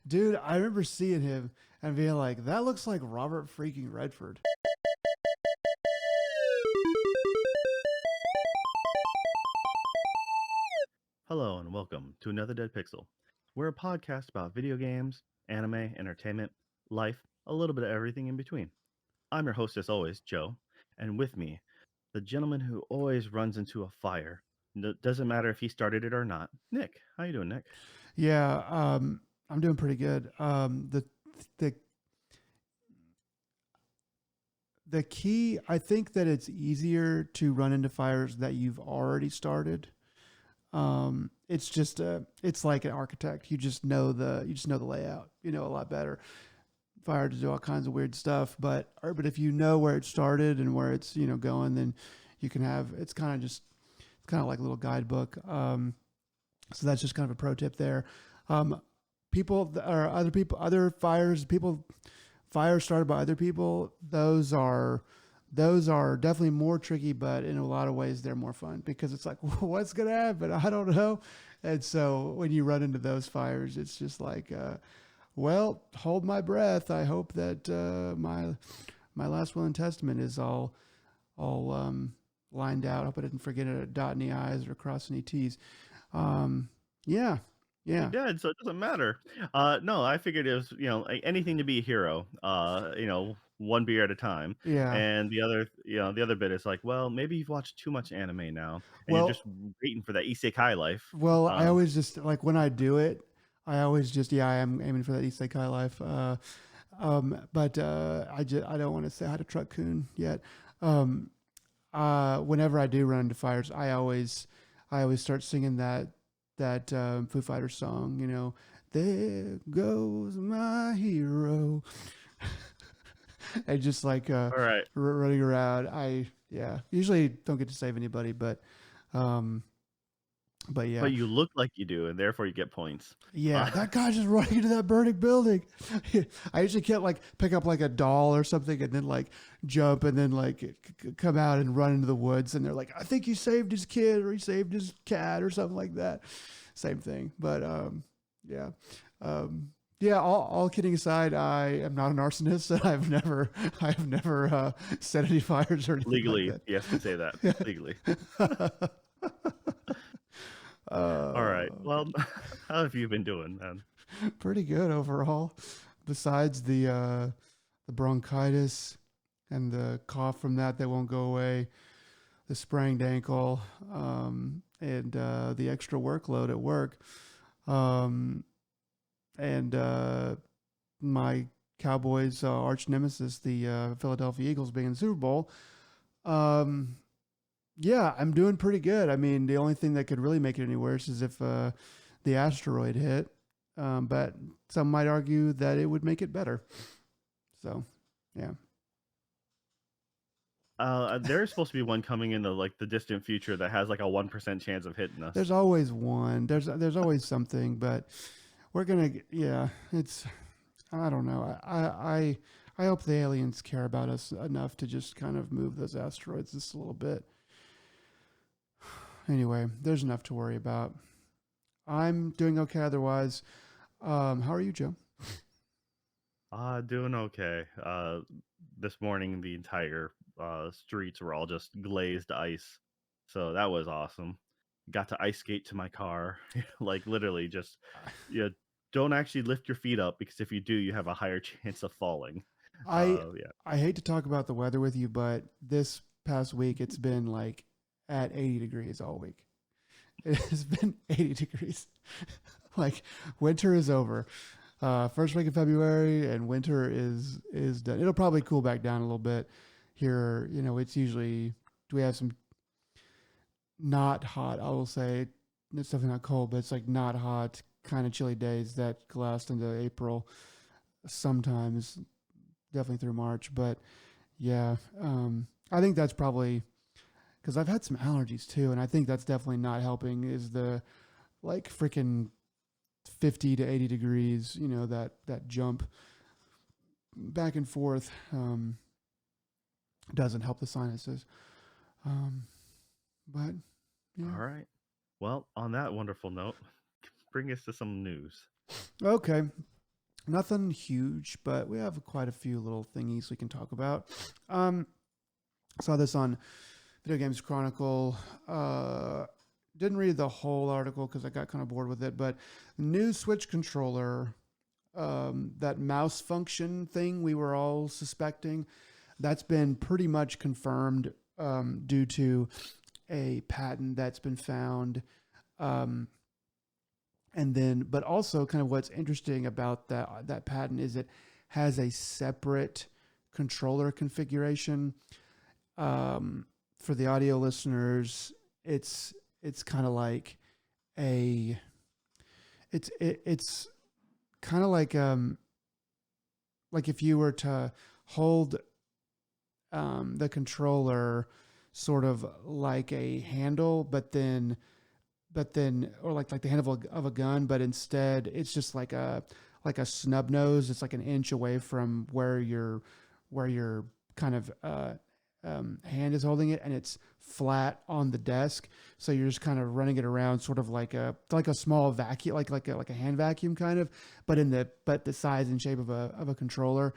Dude, I remember seeing him and being like, that looks like Robert freaking Redford. Hello and welcome to another Dead Pixel. We're a podcast about video games, anime, entertainment, life, a little bit of everything in between. I'm your host as always, Joe, and with me, the gentleman who always runs into a fire. Doesn't matter if he started it or not. Nick, how you doing, Nick? Yeah, I'm doing pretty good. The the key, I think that it's easier to run into fires that you've already started. It's just it's like an architect. You just know the layout. You know a lot better. Fire to do all kinds of weird stuff, but if you know where it started and where it's going, then you can have it's kind of like a little guidebook. So that's just kind of a pro tip there. Um, other fires started by other people. Those are definitely more tricky, but in a lot of ways they're more fun because it's like, what's gonna happen? I don't know. And so when you run into those fires, it's just like, well, hold my breath. I hope that my last will and testament is all lined out. I hope I didn't forget to dot any i's or cross any t's. Um, yeah, He yeah, did, so it doesn't matter. No, I figured it was, anything to be a hero. One beer at a time. yeah. And the other bit is like, well, maybe you've watched too much anime now, and you're just Well, waiting for that isekai life. I Um, always just like when I do it, I always just I am aiming for that isekai life. But I don't want to say hi to Truck Coon yet. Um, Whenever I do run into fires, I always start singing that Foo Fighters song. There goes my hero, and just like all right, running around. Usually don't get to save anybody, um, but yeah. but you look like you do, and therefore you get points. Yeah, Uh, that guy just running into that burning building. I usually can't like pick up like a doll or something and then like jump and then like come out and run into the woods and they're like, I think he saved his kid or he saved his cat or something like that. Same thing, but yeah, yeah. All kidding aside, I am not an arsonist and I've never set any fires or anything like Legally, that. yes, can say that legally. All right. uh, Well, how have you been doing, man? Pretty good overall. Besides the bronchitis and the cough from that won't go away, the sprained ankle, and the extra workload at work, um, and my Cowboys' arch nemesis, the Philadelphia Eagles, being in the Super Bowl. Um, yeah, I'm doing pretty good. I mean, the only thing that could really make it any worse is if the asteroid hit. But some might argue that it would make it better. So, yeah. There's supposed to be one coming in the distant future that has like a 1% chance of hitting us. There's always one. There's always something, but we're gonna. Yeah, it's. I don't know. I hope the aliens care about us enough to just kind of move those asteroids just a little bit. Anyway, there's enough to worry about. I'm doing okay otherwise. How are you, Joe? Doing okay. This morning the entire streets were all just glazed ice, so that was awesome. Got to ice skate to my car, like literally just you don't actually lift your feet up because if you do, you have a higher chance of falling. I Yeah. I hate to talk about the weather with you, but this past week it's been like at 80 degrees all week. It has been 80 degrees. Like winter is over. First week of February and winter is done. It'll probably cool back down a little bit here. It's usually we have some not hot. I will say it's definitely not cold, but it's like not hot, kind of chilly days that last into April. Sometimes definitely through March, but yeah, I think that's probably because I've had some allergies too, and I think that's definitely not helping. Is the like freaking 50 to 80 degrees, that jump back and forth doesn't help the sinuses. Um, but All yeah. right. Well, on that wonderful note, bring us to some news. Okay. Nothing huge, but we have quite a few little thingies we can talk about. Um, Saw this on Video Games Chronicle. Didn't read the whole article because I got kind of bored with it, but new Switch controller, that mouse function thing we were all suspecting, that's been pretty much confirmed due to a patent that's been found. Um, and then, but also, kind of what's interesting about that patent is it has a separate controller configuration. For the audio listeners, it's kind of like a it's kind of like if you were to hold the controller sort of like a handle, but then or like the handle of a gun, but instead it's just like a snub nose. It's like an inch away from where your kind of hand is holding it, and it's flat on the desk. So you're just kind of running it around, sort of like a small vacuum, like a hand vacuum kind of, but the size and shape of a controller.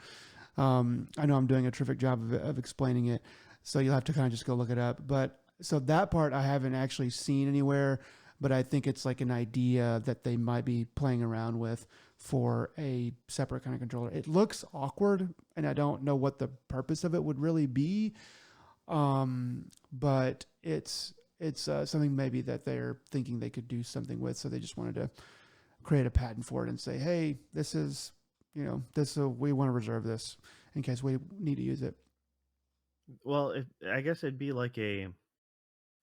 I know I'm doing a terrific job of explaining it, so you'll have to kind of just go look it up. But so that part I haven't actually seen anywhere, but I think it's like an idea that they might be playing around with for a separate kind of controller. It looks awkward, and I don't know what the purpose of it would really be. But it's something maybe that they're thinking they could do something with. So they just wanted to create a patent for it and say, hey, this is, this we want to reserve this in case we need to use it. Well, I guess it'd be like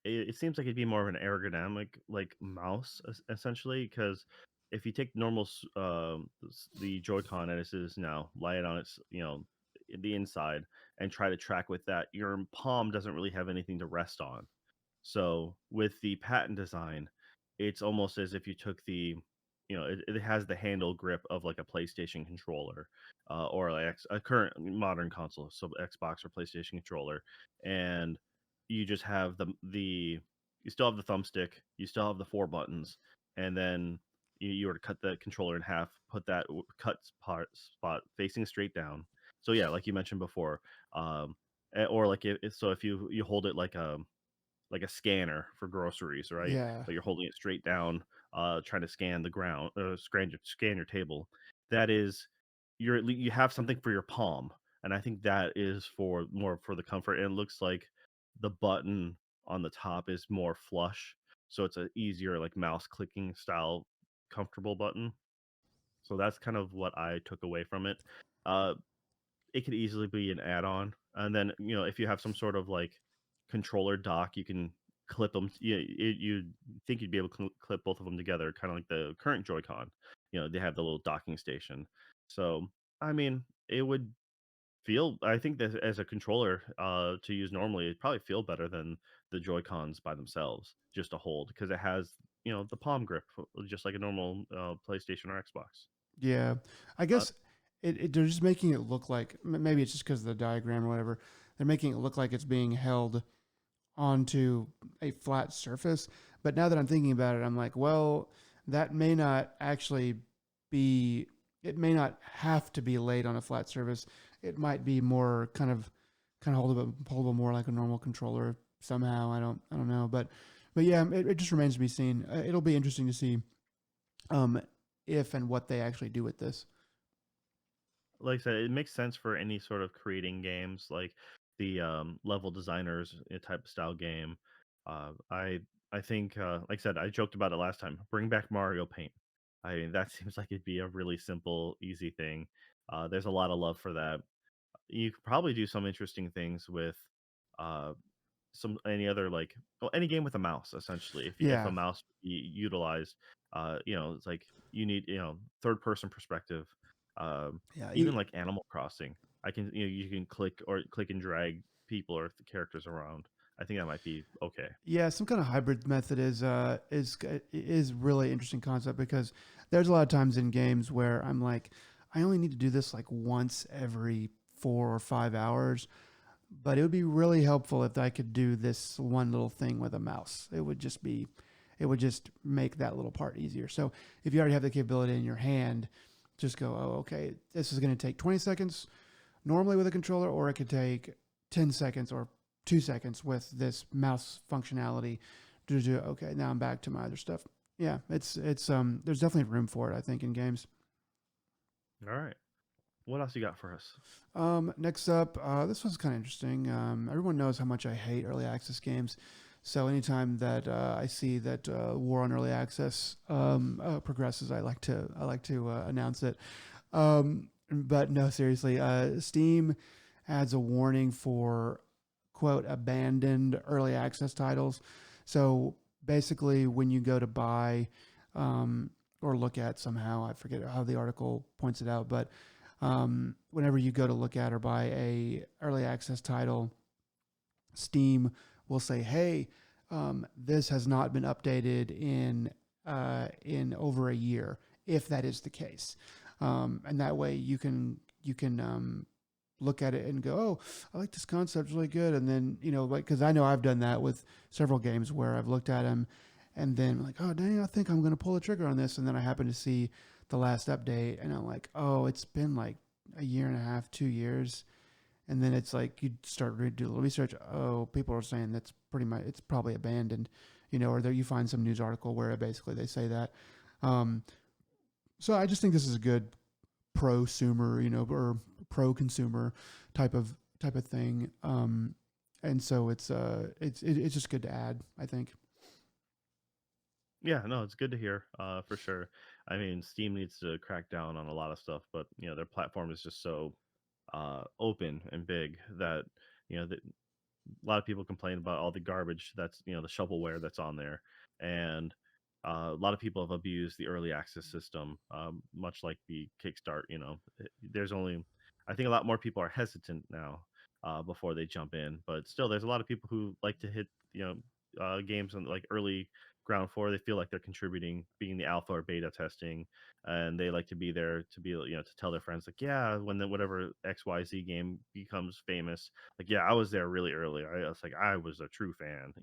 it seems like it'd be more of an ergonomic like mouse essentially, because if you take normal the Joy-Con as it is now, lay it on its the inside and try to track with that, your palm doesn't really have anything to rest on. So with the patent design, it's almost as if you took it has the handle grip of like a PlayStation controller, or like a current modern console, so Xbox or PlayStation controller, and you just have you still have the thumbstick, you still have the four buttons, and then you were to cut the controller in half, put that cut spot facing straight down. So yeah, like you mentioned before, or like if you hold it like a scanner for groceries, right? Yeah. But you're holding it straight down, trying to scan the ground, scan your table. That is, you have something for your palm, and I think that is for more for the comfort. And it looks like the button on the top is more flush, so it's a easier like mouse clicking style, comfortable button. So that's kind of what I took away from it. Uh, it could easily be an add-on, and then if you have some sort of like controller dock, you can clip them. You think you'd be able to clip both of them together, kind of like the current Joy-Con. They have the little docking station. So I mean, it would feel. I think that as a controller to use normally, it'd probably feel better than the Joy-Cons by themselves, just to hold, because it has the palm grip, just like a normal PlayStation or Xbox. Yeah. I Uh, guess they're just making it look like, maybe it's just because of the diagram or whatever. They're making it look like it's being held onto a flat surface. But now that I'm thinking about it, I'm like, well, that may not actually be, it may not have to be laid on a flat surface. It might be more kind of holdable more like a normal controller somehow. I don't know. But yeah, it just remains to be seen. It'll be interesting to see um, if and what they actually do with this. like I said, it makes sense for any sort of creating games, like the level designers type of style game. I think, like I said, I joked about it last time. Bring back Mario Paint. I mean, that seems like it'd be a really simple, easy thing. There's a lot of love for that. You could probably do some interesting things with uh, some any other like any game with a mouse essentially. If a Yeah, mouse be utilized, it's like you need third person perspective, yeah, even like Animal Crossing. You can click and drag people or the characters around. I think that might be okay. yeah. Some kind of hybrid method is really interesting concept because there's a lot of times in games where I'm like, I only need to do this like once every 4 or 5 hours, but it would be really helpful if I could do this one little thing with a mouse. It would just make that little part easier. So if you already have the capability in your hand just go, oh, okay, this is going to take 20 seconds normally with a controller, or it could take 10 seconds or 2 seconds with this mouse functionality. Okay, now I'm back to my other stuff. Yeah, it's there's definitely room for it, I think, in games. All right. What else you got for us? Next up, this one's kind of interesting. Everyone knows how much I hate early access games. So anytime that I see that war on early access progresses, I like to announce it. But no, seriously, Steam adds a warning for quote abandoned early access titles. So basically, when you go to buy or look at somehow, I forget how the article points it out, but whenever you go to look at or buy a early access title, Steam will say, "Hey, this has not been updated in over a year." If that is the case, and that way you can look at it and go, "Oh, I like this concept, it's really good." And then like because I know I've done that with several games where I've looked at them, and then like, "Oh, dang, I think I'm going to pull the trigger on this," and then I happen to see the last update, and I'm like, "Oh, it's been like a year and a half, 2 years." And then it's like you start to do a little research. Oh, people are saying that's pretty much it's probably abandoned, or there you find some news article where basically they say that. Um, so I just think this is a good prosumer, or pro consumer type of thing. And so it's just good to add, I think. Yeah, no, it's good to hear, for sure. I mean, Steam needs to crack down on a lot of stuff, but their platform is just so open and big that that a lot of people complain about all the garbage that's the shovelware that's on there, and a lot of people have abused the early access system, much like the Kickstart. There's only, I think, a lot more people are hesitant now before they jump in, but still, there's a lot of people who like to hit games on like early ground floor. They feel like they're contributing, being the alpha or beta testing, and they like to be there to be to tell their friends like, yeah, when the whatever XYZ game becomes famous, like, yeah, I was there really early. I was like, I was a true fan.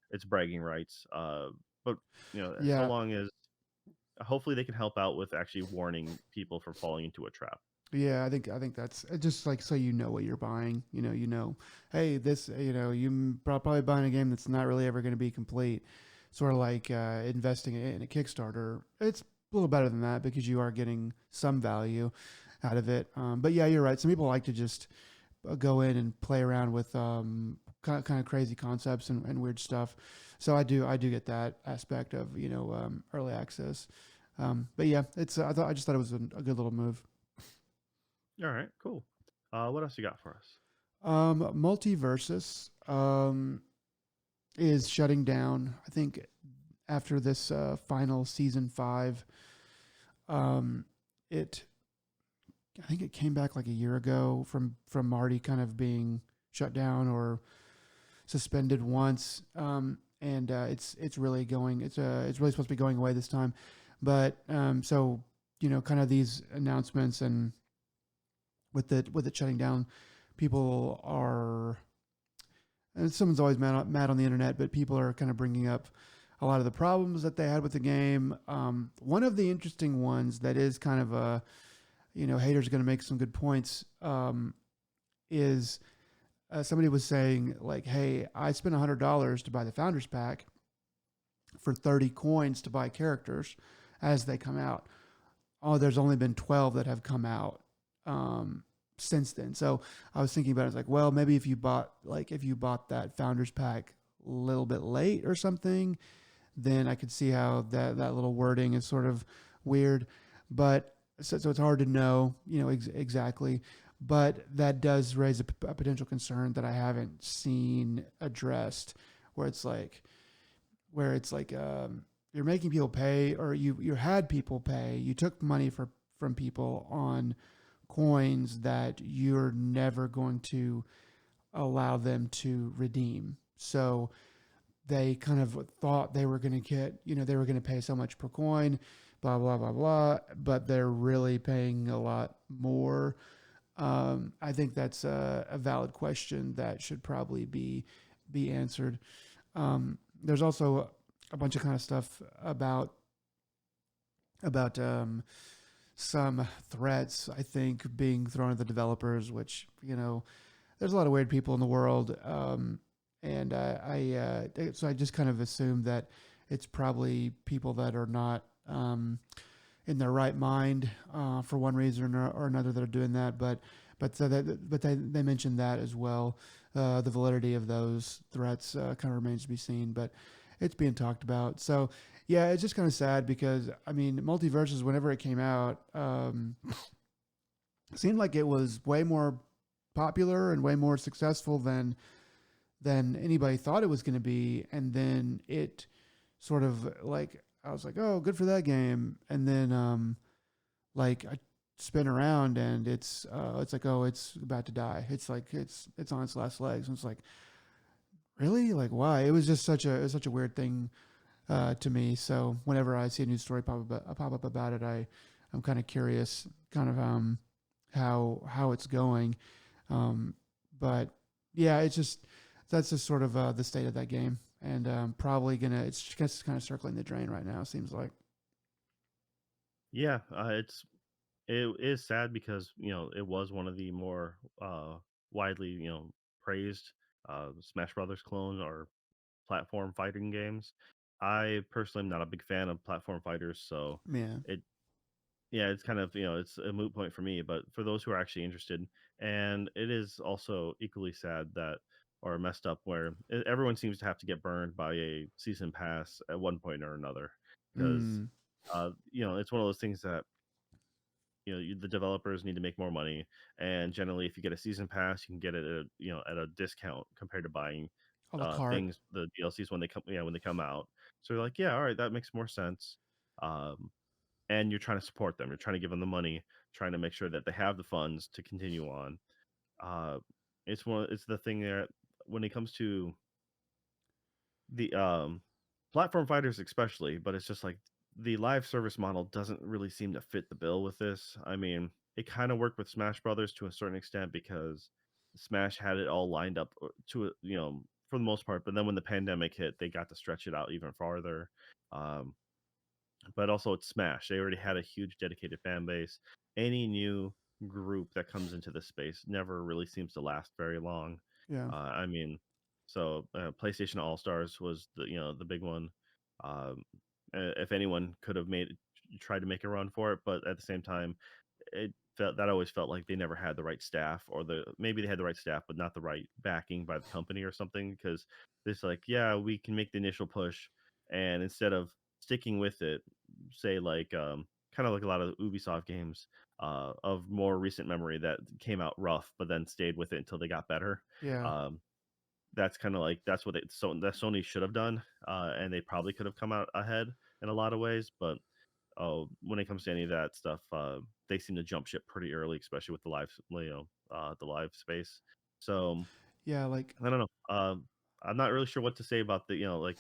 It's bragging rights. But so Yeah, long as hopefully they can help out with actually warning people from falling into a trap. yeah. I think that's just like so you know what you're buying. Hey, this probably buying a game that's not really ever going to be complete. Sort of like investing in a Kickstarter. It's a little better than that because you are getting some value out of it. But yeah, you're right. Some people like to just go in and play around with kind of crazy concepts and weird stuff. So I do get that aspect of early access. But yeah, I just thought it was a good little move. All right, cool. What else you got for us? Multiversus is shutting down. I think after this final season 5, um, it I think it came back like a year ago from Marty kind of being shut down or suspended once, and it's really going. It's really supposed to be going away this time, but so kind of these announcements and with it shutting down, people are. And someone's always mad on the internet, but people are kind of bringing up a lot of the problems that they had with the game. One of the interesting ones that is kind of a haters are going to make some good points. Is somebody was saying like, "Hey, I spent $100 to buy the Founders Pack for 30 coins to buy characters as they come out. Oh, there's only been 12 that have come out since then." So I was thinking about it. It's like, well, maybe if you bought that Founders Pack a little bit late or something, then I could see how that little wording is sort of weird. But so it's hard to know, exactly. But that does raise a potential concern that I haven't seen addressed, where it's like, you're making people pay, or you had people pay. You took money from people on coins that you're never going to allow them to redeem. So they kind of thought they were going to get, they were going to pay so much per coin, blah, blah, blah, blah, but they're really paying a lot more. I think that's a valid question that should probably be answered. There's also a bunch of kind of stuff about some threats, I think, being thrown at the developers, which, there's a lot of weird people in the world. And so I just kind of assumed that it's probably people that are not in their right mind for one reason or another that are doing that. But they mentioned that as well. The validity of those threats kind of remains to be seen, but it's being talked about. So yeah, it's just kind of sad because I mean, Multiversus, whenever it came out, seemed like it was way more popular and way more successful than anybody thought it was going to be. And then it sort of like I was like, oh, good for that game. And then like I spin around and it's like, oh, it's about to die. It's like it's on its last legs. And it's like, really? Like why? It was such a weird thing to me. So whenever I see a news story pop up about it, I'm kind of curious, kind of how it's going. Um, but yeah, it's just that's just sort of the state of that game, and probably gonna it's just kind of circling the drain right now. Seems like. Yeah, it is sad because it was one of the more widely praised Smash Brothers clone or platform fighting games. I personally am not a big fan of platform fighters, so Yeah. it yeah, it's kind of it's a moot point for me. But for those who are actually interested, and it is also equally sad that or messed up where everyone seems to have to get burned by a season pass at one point or another because Mm, it's one of those things that the developers need to make more money, and generally if you get a season pass you can get it at at a discount compared to buying a la carte. things, the DLCs, when they come, when they come out. So they're like, yeah, all right, that makes more sense. um and you're trying to support them, you're trying to give them the money, trying to make sure that they have the funds to continue on. uh it's the thing that when it comes to the platform fighters especially, but it's just like the live service model doesn't really seem to fit the bill with this. I mean, it kind of worked with Smash Brothers to a certain extent because Smash had it all lined up to for the most part, but then when the pandemic hit, they got to stretch it out even farther. um but also it's Smash. They already had a huge dedicated fan base. Any new group that comes into the space never really seems to last very long. Yeah. I mean, so PlayStation All Stars was the big one. Um, if anyone could have tried to make a run for it, but at the same time, it felt that always felt like they never had the right staff, or maybe they had the right staff but not the right backing by the company or something, because it's like, yeah, we can make the initial push, and instead of sticking with it, say like kind of like a lot of Ubisoft games of more recent memory that came out rough but then stayed with it until they got better. Yeah. um that's kind of like that's what that Sony should have done, and they probably could have come out ahead in a lot of ways. But when it comes to any of that stuff, they seem to jump ship pretty early, especially with the live, the live space. So Yeah. Like I don't know. I'm not really sure what to say about like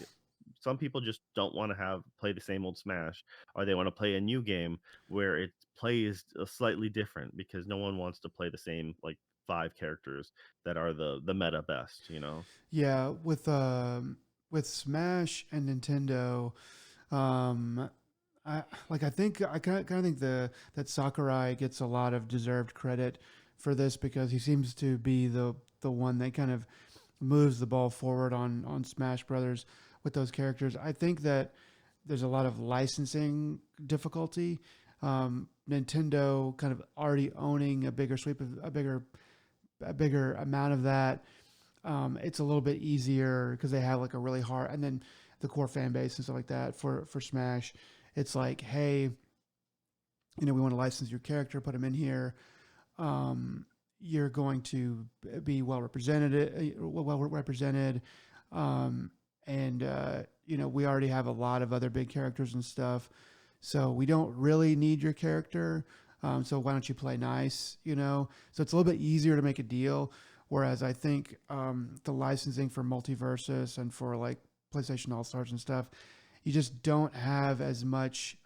some people just don't want to play the same old Smash, or they want to play a new game where it plays slightly different because no one wants to play the same like five characters that are the meta best. yeah, with Smash and Nintendo, um, I think I kind of think that Sakurai gets a lot of deserved credit for this because he seems to be the one that kind of moves the ball forward on Smash Brothers with those characters. I think that there's a lot of licensing difficulty. Nintendo kind of already owning a bigger sweep of a bigger amount of that. It's a little bit easier because they have like a really hard and then the core fan base and stuff like that for Smash. It's like, hey, we want to license your character, put him in here. Um, you're going to be well represented, um, and we already have a lot of other big characters and stuff, so we don't really need your character. So why don't you play nice? So it's a little bit easier to make a deal. Whereas I think the licensing for Multiversus and for like PlayStation All Stars and stuff, you just don't have as much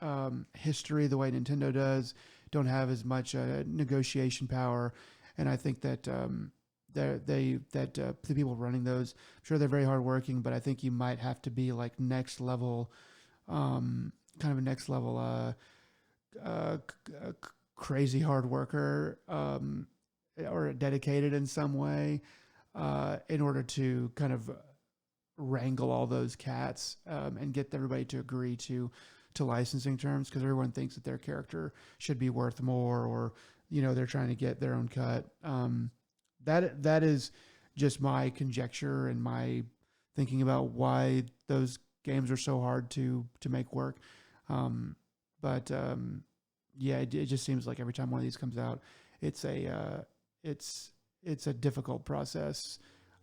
history the way Nintendo does. Don't have as much negotiation power, and I think that the people running those, I'm sure they're very hardworking, but I think you might have to be like next level, kind of a next level crazy hard worker, or dedicated in some way, in order to kind of wrangle all those cats, and get everybody to agree to licensing terms, because everyone thinks that their character should be worth more, or they're trying to get their own cut. That is just my conjecture and my thinking about why those games are so hard to make work. Um, but yeah, it just seems like every time one of these comes out, it's a it's a difficult process,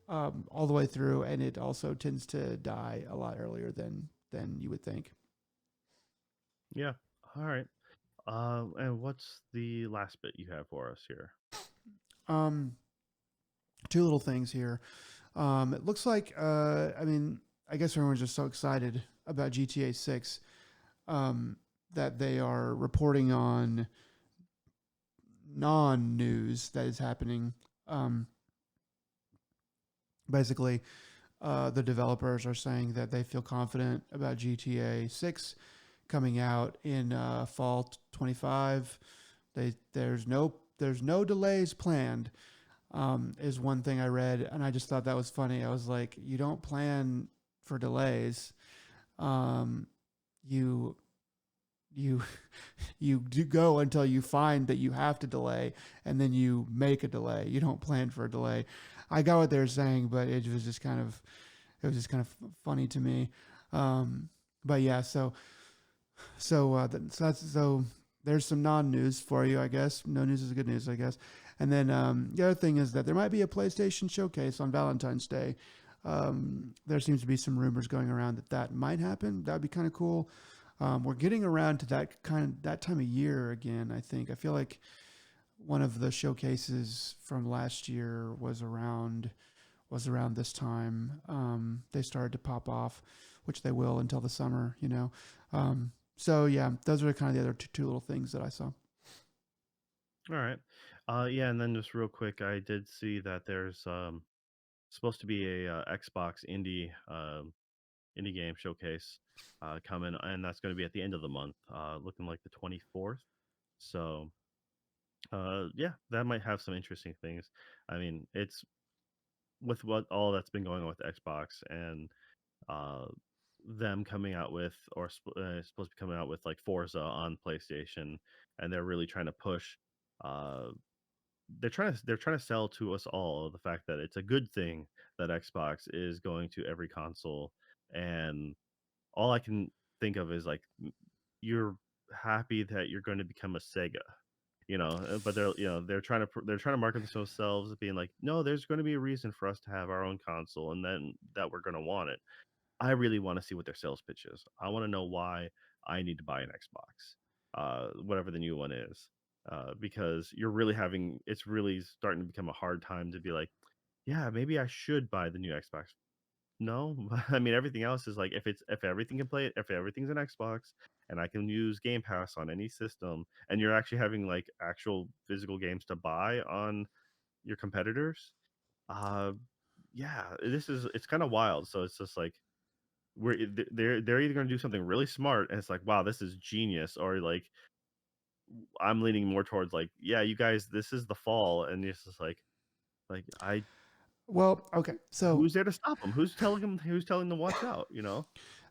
all the way through, and it also tends to die a lot earlier than you would think. Yeah. All right. And what's the last bit you have for us here? Um, Two little things here. It looks like, I mean, I guess everyone's just so excited about GTA 6, that they are reporting on non news that is happening. Um, Basically, the developers are saying that they feel confident about GTA 6 coming out in fall 25. There's no delays planned, is one thing I read, and I just thought that was funny. I was like, you don't plan for delays. Um, you you you do go until you find that you have to delay, and then you make a delay. You don't plan for a delay. I got what they were saying, but it was just kind of funny to me. But yeah, so there's some non-news for you, I guess. No news is good news, I guess. And then the other thing is that there might be a PlayStation showcase on Valentine's Day. There seems to be some rumors going around that might happen. That'd be kind of cool. We're getting around to that time of year again. I feel like one of the showcases from last year was around this time. They started to pop off, which they will until the summer. So yeah, those are kind of the other two little things that I saw. All right. Yeah, and then just real quick, I did see that there's supposed to be a Xbox indie game showcase coming, and that's going to be at the end of the month, looking like the 24th. So, yeah, that might have some interesting things. I mean, it's with what all that's been going on with Xbox and uh, them coming out with, or supposed to be coming out with like Forza on PlayStation, and they're really trying to push. Uh, they're trying to sell to us all the fact that it's a good thing that Xbox is going to every console, and all I can think of is like you're happy that you're going to become a Sega, but they're trying to market themselves as being like, no, there's going to be a reason for us to have our own console, and then that we're going to want it. I really want to see what their sales pitch is. I want to know why I need to buy an Xbox, whatever the new one is, because it's really starting to become a hard time to be like, yeah, maybe I should buy the new Xbox. No, I mean everything else is like if everything can play it, if everything's an Xbox, and I can use Game Pass on any system, and you're actually having like actual physical games to buy on your competitors, uh, yeah, it's kind of wild. So it's just like they're either going to do something really smart, and it's like, wow, this is genius, or like I'm leaning more towards like, yeah, you guys, this is the fall, and it's just like I Well, okay, so who's there to stop them? Who's telling them watch out?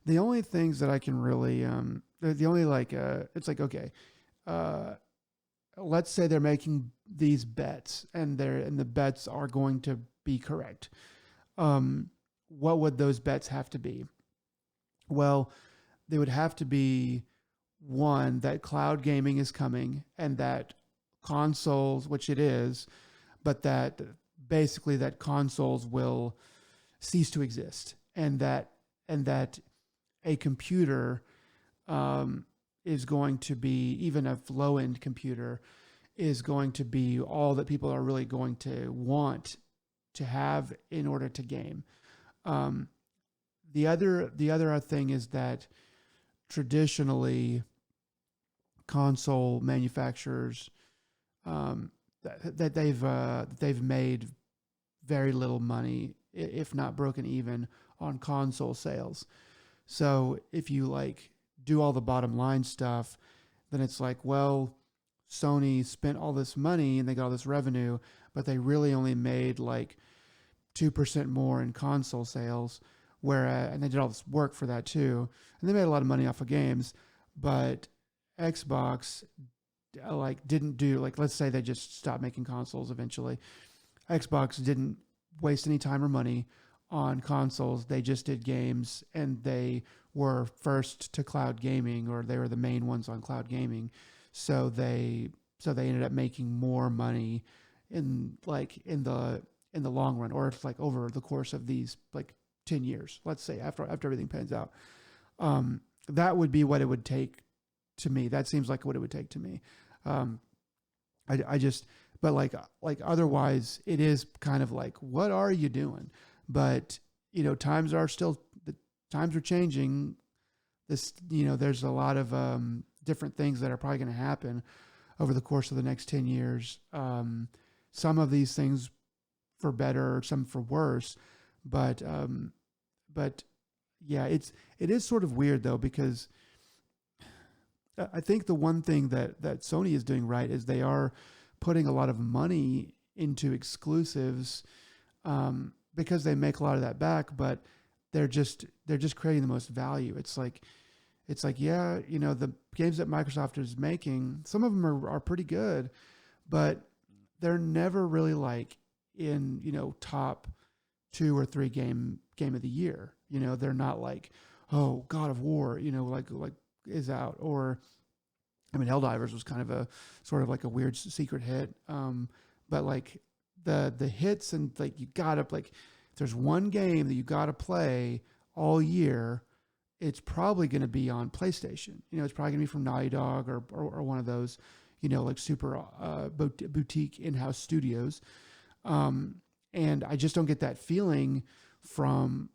the only things that I can really the only like it's like, okay, uh let's say they're making these bets, and the bets are going to be correct. What would those bets have to be? Well, they would have to be, one, that cloud gaming is coming, and that consoles, which it is, but that basically that consoles will cease to exist, and that a computer, is going to be, even a low end computer, is going to be all that people are really going to want to have in order to game. Um, the other thing is that traditionally console manufacturers, that they've made very little money, if not broken even, on console sales. So if you like do all the bottom line stuff, then it's like, well, Sony spent all this money and they got all this revenue, but they really only made like 2% more in console sales, whereas and they did all this work for that too, and they made a lot of money off of games, but Xbox like didn't do like let's say they just stopped making consoles eventually. Xbox didn't waste any time or money on consoles. They just did games and they were first to cloud gaming or they were the main ones on cloud gaming. So they ended up making more money in the long run or it's like over the course of these like 10 years, let's say after everything pans out. That would be what it would take to me. That seems like what it would take to me. Um, I just, but like otherwise, it is kind of like, what are you doing? But times are still the times are changing. This, there's a lot of different things that are probably going to happen over the course of the next 10 years. Some of these things for better, some for worse, but but yeah, it is sort of weird though because I think the one thing that Sony is doing right is they are putting a lot of money into exclusives because they make a lot of that back, but they're just creating the most value. It's like yeah, the games that Microsoft is making, some of them are pretty good, but they're never really like in top 2 or 3 game of the year. They're not like, oh, God of War, like is out, or I mean, Helldivers was kind of a sort of like a weird secret hit. But like the hits and like you gotta like if there's one game that you gotta play all year, it's probably going to be on PlayStation. It's probably going to be from Naughty Dog or one of those, like super boutique in-house studios. And I just don't get that feeling from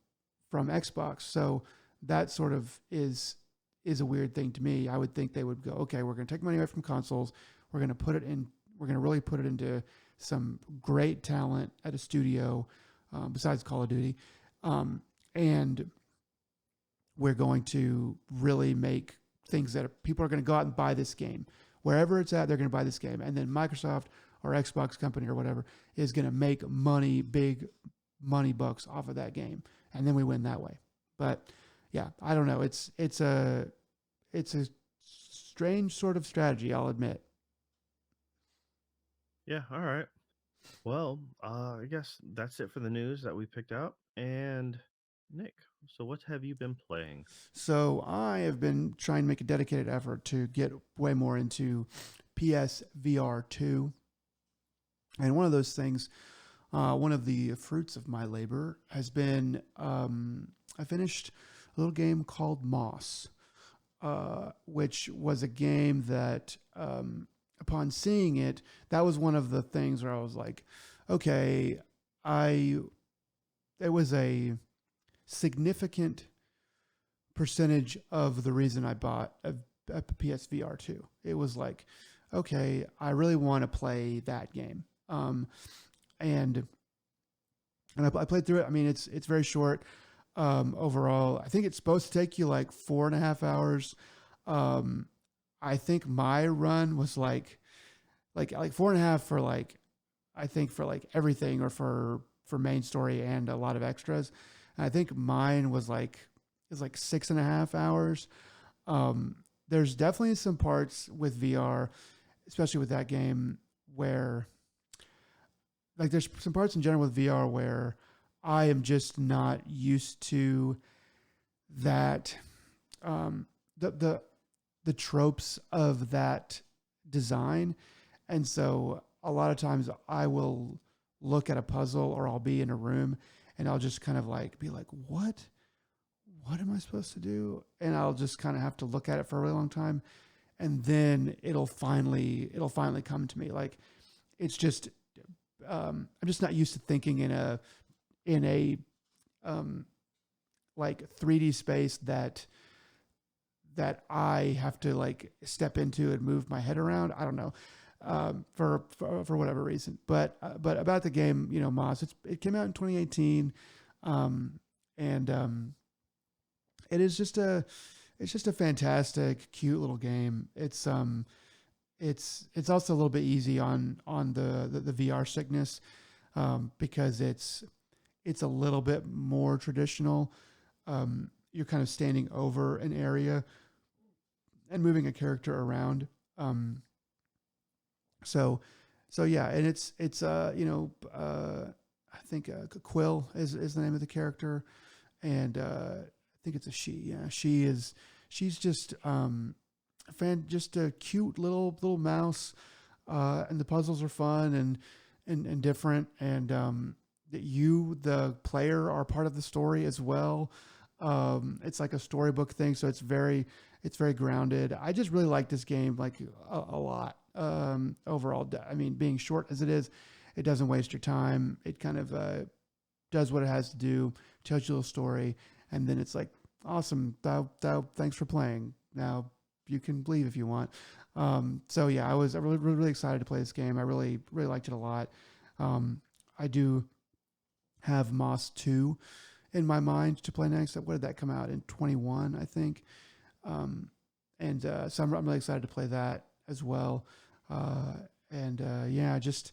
Xbox. So that sort of is a weird thing to me. I would think they would go, okay, we're going to take money away from consoles. We're going to put it in. We're going to really put it into some great talent at a studio, besides Call of Duty, and we're going to really make things that people are going to go out and buy this game. Wherever it's at, they're going to buy this game. And then Microsoft or Xbox company or whatever is going to make money, big money bucks off of that game. And then we win that way. But yeah, I don't know. It's a strange sort of strategy, I'll admit. Yeah, all right. Well, I guess that's it for the news that we picked out. And Nick, so what have you been playing? So I have been trying to make a dedicated effort to get way more into PSVR 2. And one of those things, one of the fruits of my labor has been I finished a little game called Moss, which was a game that upon seeing it, that was one of the things where I was like, okay, it was a significant percentage of the reason I bought a PSVR 2. It was like, okay, I really want to play that game. And I played through it. I mean, it's very short. Overall, I think it's supposed to take you like 4.5 hours. I think my run was like 4.5 for like, I think for like everything or for main story and a lot of extras. And I think mine was like, is like 6.5 hours. There's definitely some parts with VR, especially with that game where like there's some parts in general with VR where I am just not used to that, the tropes of that design. And so a lot of times I will look at a puzzle or I'll be in a room and I'll just kind of like be like, what am I supposed to do? And I'll just kind of have to look at it for a really long time. And then it'll finally come to me. Like it's just, I'm just not used to thinking in a like 3D space that I have to like step into and move my head around. I don't know, for whatever reason. But about the game, Moss, it came out in 2018, and it is just it's just a fantastic, cute little game. It's also a little bit easy on the VR sickness, because it's a little bit more traditional. You're kind of standing over an area and moving a character around. Um, so so yeah, and it's I think Quill is the name of the character, and I think it's a she. Yeah, she's just just a cute little mouse, and the puzzles are fun and different, and that you the player are part of the story as well. It's like a storybook thing, so it's very grounded. I just really like this game like a lot. Overall, I mean, being short as it is, it doesn't waste your time. It kind of does what it has to do, tells you a little story, and then it's like, awesome. Thanks for playing. Now you can leave if you want. So yeah, I was really excited to play this game. I really liked it a lot. I do have Moss 2 in my mind to play next. What did that come out in 21? I think. And so I'm really excited to play that as well. And yeah, just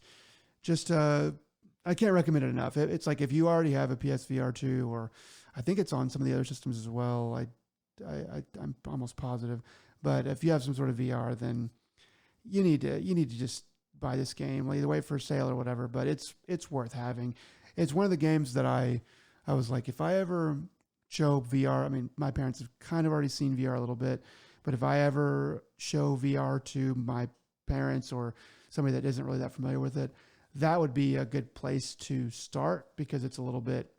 I can't recommend it enough. It's like if you already have a PSVR 2, or I think it's on some of the other systems as well. I'm almost positive. But if you have some sort of VR, then you need to just buy this game. Well, either wait for a sale or whatever. But it's worth having. It's one of the games that I was like, if I ever show VR, I mean, my parents have kind of already seen VR a little bit, but if I ever show VR to my parents or somebody that isn't really that familiar with it, that would be a good place to start, because it's a little bit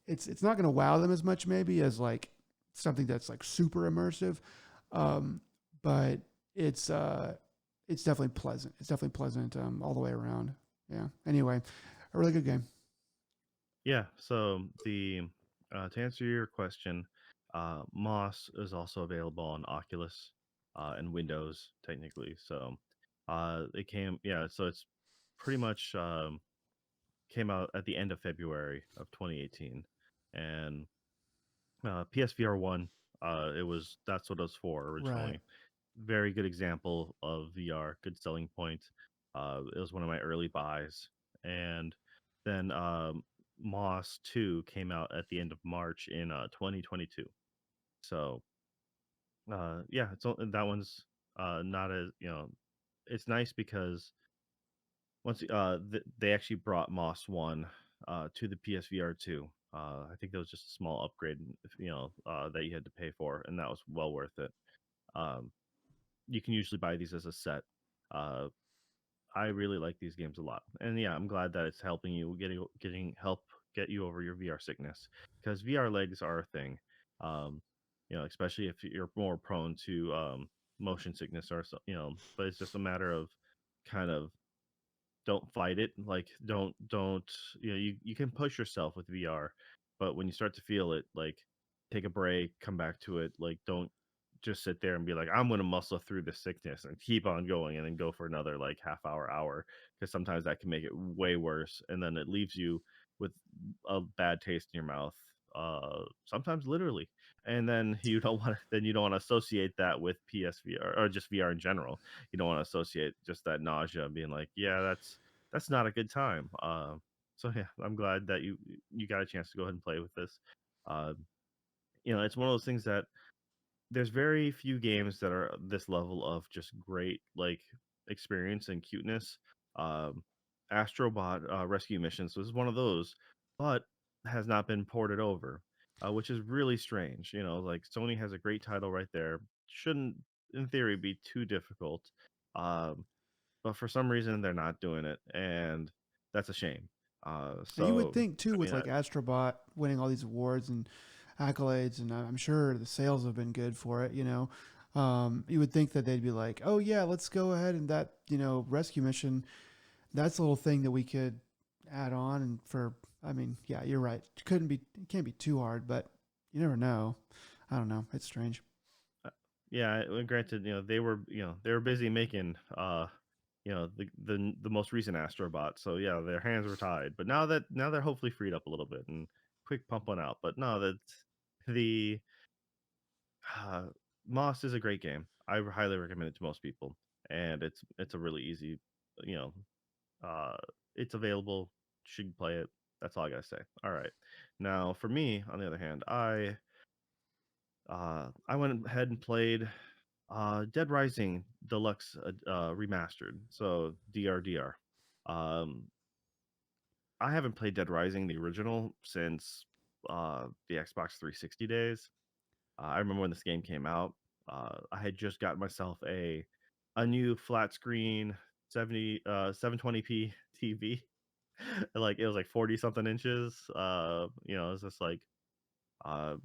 it's not going to wow them as much maybe as like something that's like super immersive, um, but it's uh, it's definitely pleasant. It's definitely pleasant all the way around. Yeah. Anyway, a really good game. Yeah. So the to answer your question, Moss is also available on Oculus and Windows technically. So it came, yeah. So it's pretty much came out at the end of February of 2018, and PSVR one. It was that's what it was for Right. originally. Very good example of VR, good selling point. It was one of my early buys, and then Moss 2 came out at the end of March in 2022. So yeah, that one's not as it's nice because once they actually brought Moss 1 to the PSVR 2. I think that was just a small upgrade, that you had to pay for, and that was well worth it. Um, you can usually buy these as a set. Uh, I really like these games a lot, and yeah, I'm glad that it's helping you getting help get you over your VR sickness, because VR legs are a thing. Um, especially if you're more prone to motion sickness or so, but it's just a matter of kind of don't fight it. Like don't you can push yourself with VR, but when you start to feel it, like take a break, come back to it. Like don't just sit there and be like, I'm gonna muscle through this sickness and keep on going and then go for another like half hour, because sometimes that can make it way worse, and then it leaves you with a bad taste in your mouth. Sometimes literally, and then you don't want to associate that with PSVR or just VR in general. You don't want to associate just that nausea being like, yeah, that's not a good time. So yeah, I'm glad that you got a chance to go ahead and play with this. Uh, it's one of those things that there's very few games that are this level of just great like experience and cuteness. Um, Astrobot Rescue Missions was one of those, but has not been ported over, which is really strange. Like Sony has a great title right there, shouldn't in theory be too difficult, um, but for some reason they're not doing it, and that's a shame. And you would So think too, I with mean, like Astrobot winning all these awards and accolades, and I'm sure the sales have been good for it. You would think that they'd be like, oh yeah, let's go ahead and that rescue mission. That's a little thing that we could add on, and for I mean, yeah, you're right. It can't be too hard, but you never know. I don't know. It's strange. Uh, yeah, granted, they were busy making the most recent Astrobot, so yeah, their hands were tied. But now they're hopefully freed up a little bit and quick pump one out. But no, that the Uh, Moss is a great game. I highly recommend it to most people, and it's a really easy, you know, uh, it's available. Should play it. That's all I gotta say. All right. Now, for me, on the other hand, I went ahead and played Dead Rising Deluxe Remastered, so DRDR. Um, I haven't played Dead Rising the original since the Xbox 360 days. I remember when this game came out. I had just gotten myself a new flat screen 720p TV. Like it was like 40 something inches. It was just like uh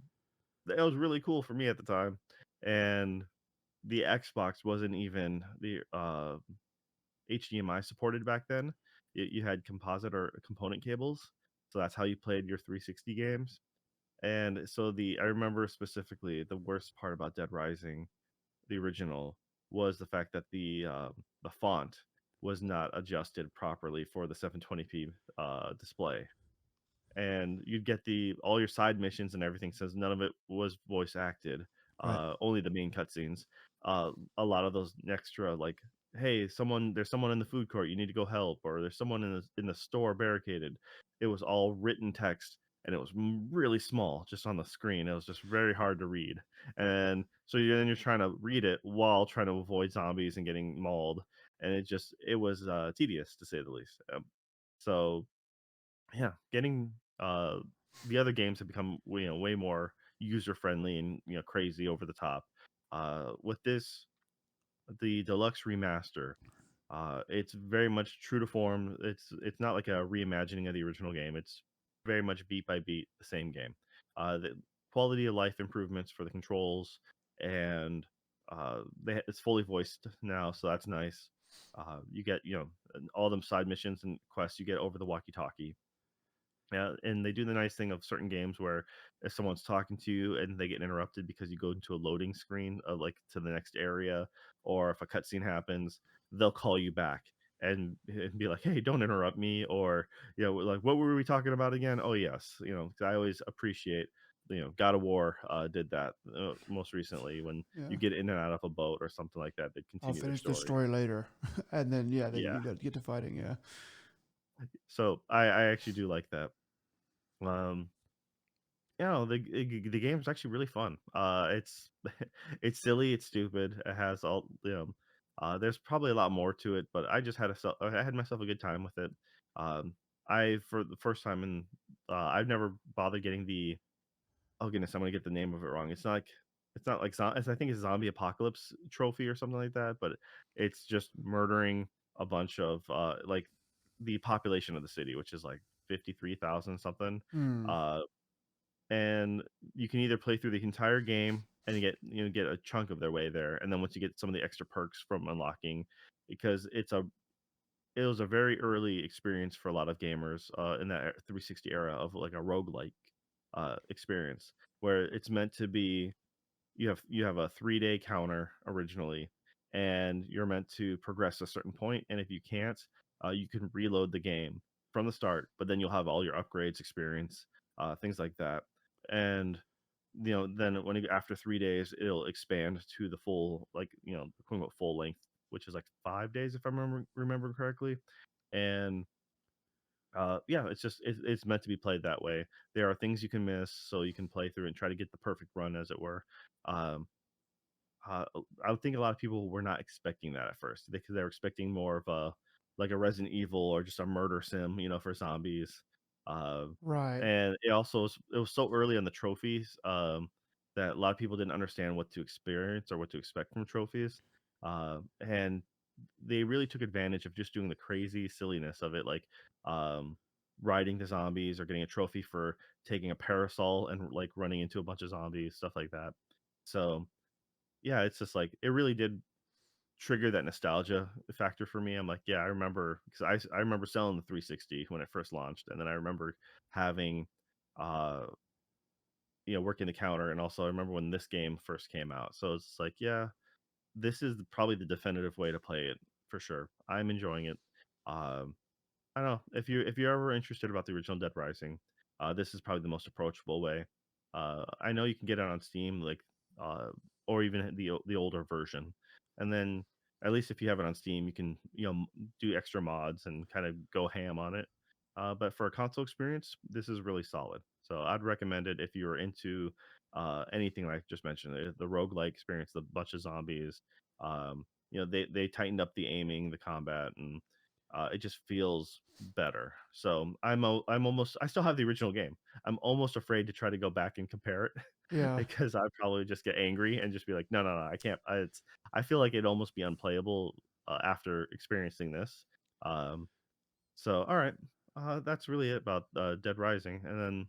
it was really cool for me at the time. And the Xbox wasn't even the HDMI supported back then. You had composite or component cables. So that's how you played your 360 games. And so the I remember specifically the worst part about Dead Rising, the original, was the fact that the font was not adjusted properly for the 720p display, and you'd get the all your side missions and everything says none of it was voice acted, Right. only the main cutscenes. A lot of those extra, like, hey, there's someone in the food court, you need to go help, or there's someone in the store barricaded. It was all written text, and it was really small just on the screen. It was just very hard to read, and so then you're trying to read it while trying to avoid zombies and getting mauled, and it was tedious to say the least. So yeah, getting the other games have become way more user friendly and crazy over the top. With this, the deluxe remaster, it's very much true to form. It's not like a reimagining of the original game. It's very much beat by beat the same game. The quality of life improvements for the controls, and it's fully voiced now, so that's nice. You get all them side missions and quests you get over the walkie-talkie. Yeah, and they do the nice thing of certain games where if someone's talking to you and they get interrupted because you go into a loading screen of like to the next area, or if a cutscene happens, they'll call you back and be like, "Hey, don't interrupt me," or like, "What were we talking about again?" Oh yes, 'cause I always appreciate. God of War did that most recently when Yeah. you get in and out of a boat or something like that. They I'll continue their finish the story. story later, and then yeah, then Yeah, you get to fighting. Yeah. so I actually do like that. Um, the game's actually really fun. It's it's silly, it's stupid. It has there's probably a lot more to it, but I had myself a good time with it. Um, I for the first time in I've never bothered getting the oh goodness, I'm gonna get the name of it wrong. It's not like I think it's Zombie Apocalypse trophy or something like that, but it's just murdering a bunch of like the population of the city, which is like 53,000 something. Hmm. Uh, and you can either play through the entire game and get a chunk of their way there, and then once you get some of the extra perks from unlocking, because it was a very early experience for a lot of gamers in that 360 era of like a roguelike experience, where it's meant to be you have a 3-day counter originally, and you're meant to progress a certain point, and if you can't, you can reload the game from the start, but then you'll have all your upgrades experience, things like that. And then after 3 days it'll expand to the full, like, quote unquote full length, which is like 5 days if I remember correctly. And yeah, it's meant to be played that way. There are things you can miss, so you can play through and try to get the perfect run, as it were. um, uh, I would think a lot of people were not expecting that at first, because they were expecting more of a like a Resident Evil or just a murder sim, for zombies. Uh, Right. and it was so early on the trophies, that a lot of people didn't understand what to experience or what to expect from trophies. And they really took advantage of just doing the crazy silliness of it, like um, riding the zombies or getting a trophy for taking a parasol and like running into a bunch of zombies, stuff like that. So yeah, it's just like it really did trigger that nostalgia factor for me. I'm like, yeah, I remember, because I remember selling the 360 when it first launched, and then I remember having, uh, working the counter, and also I remember when this game first came out. So it's like, yeah, this is probably the definitive way to play it for sure. I'm enjoying it. Um, I don't know if you're ever interested about the original Dead Rising, this is probably the most approachable way. I know you can get it on Steam like uh, or even the older version. And then at least if you have it on Steam, you can do extra mods and kind of go ham on it. But for a console experience, this is really solid. So I'd recommend it if you're into anything like I just mentioned, the roguelike experience, the bunch of zombies. They tightened up the aiming, the combat, and it just feels better. So I'm almost I still have the original game. I'm almost afraid to try to go back and compare it Yeah. because I'd probably just get angry and just be like, no, no, no, I can't. I feel like it'd almost be unplayable after experiencing this. Um, so all right, that's really it about Dead Rising, and then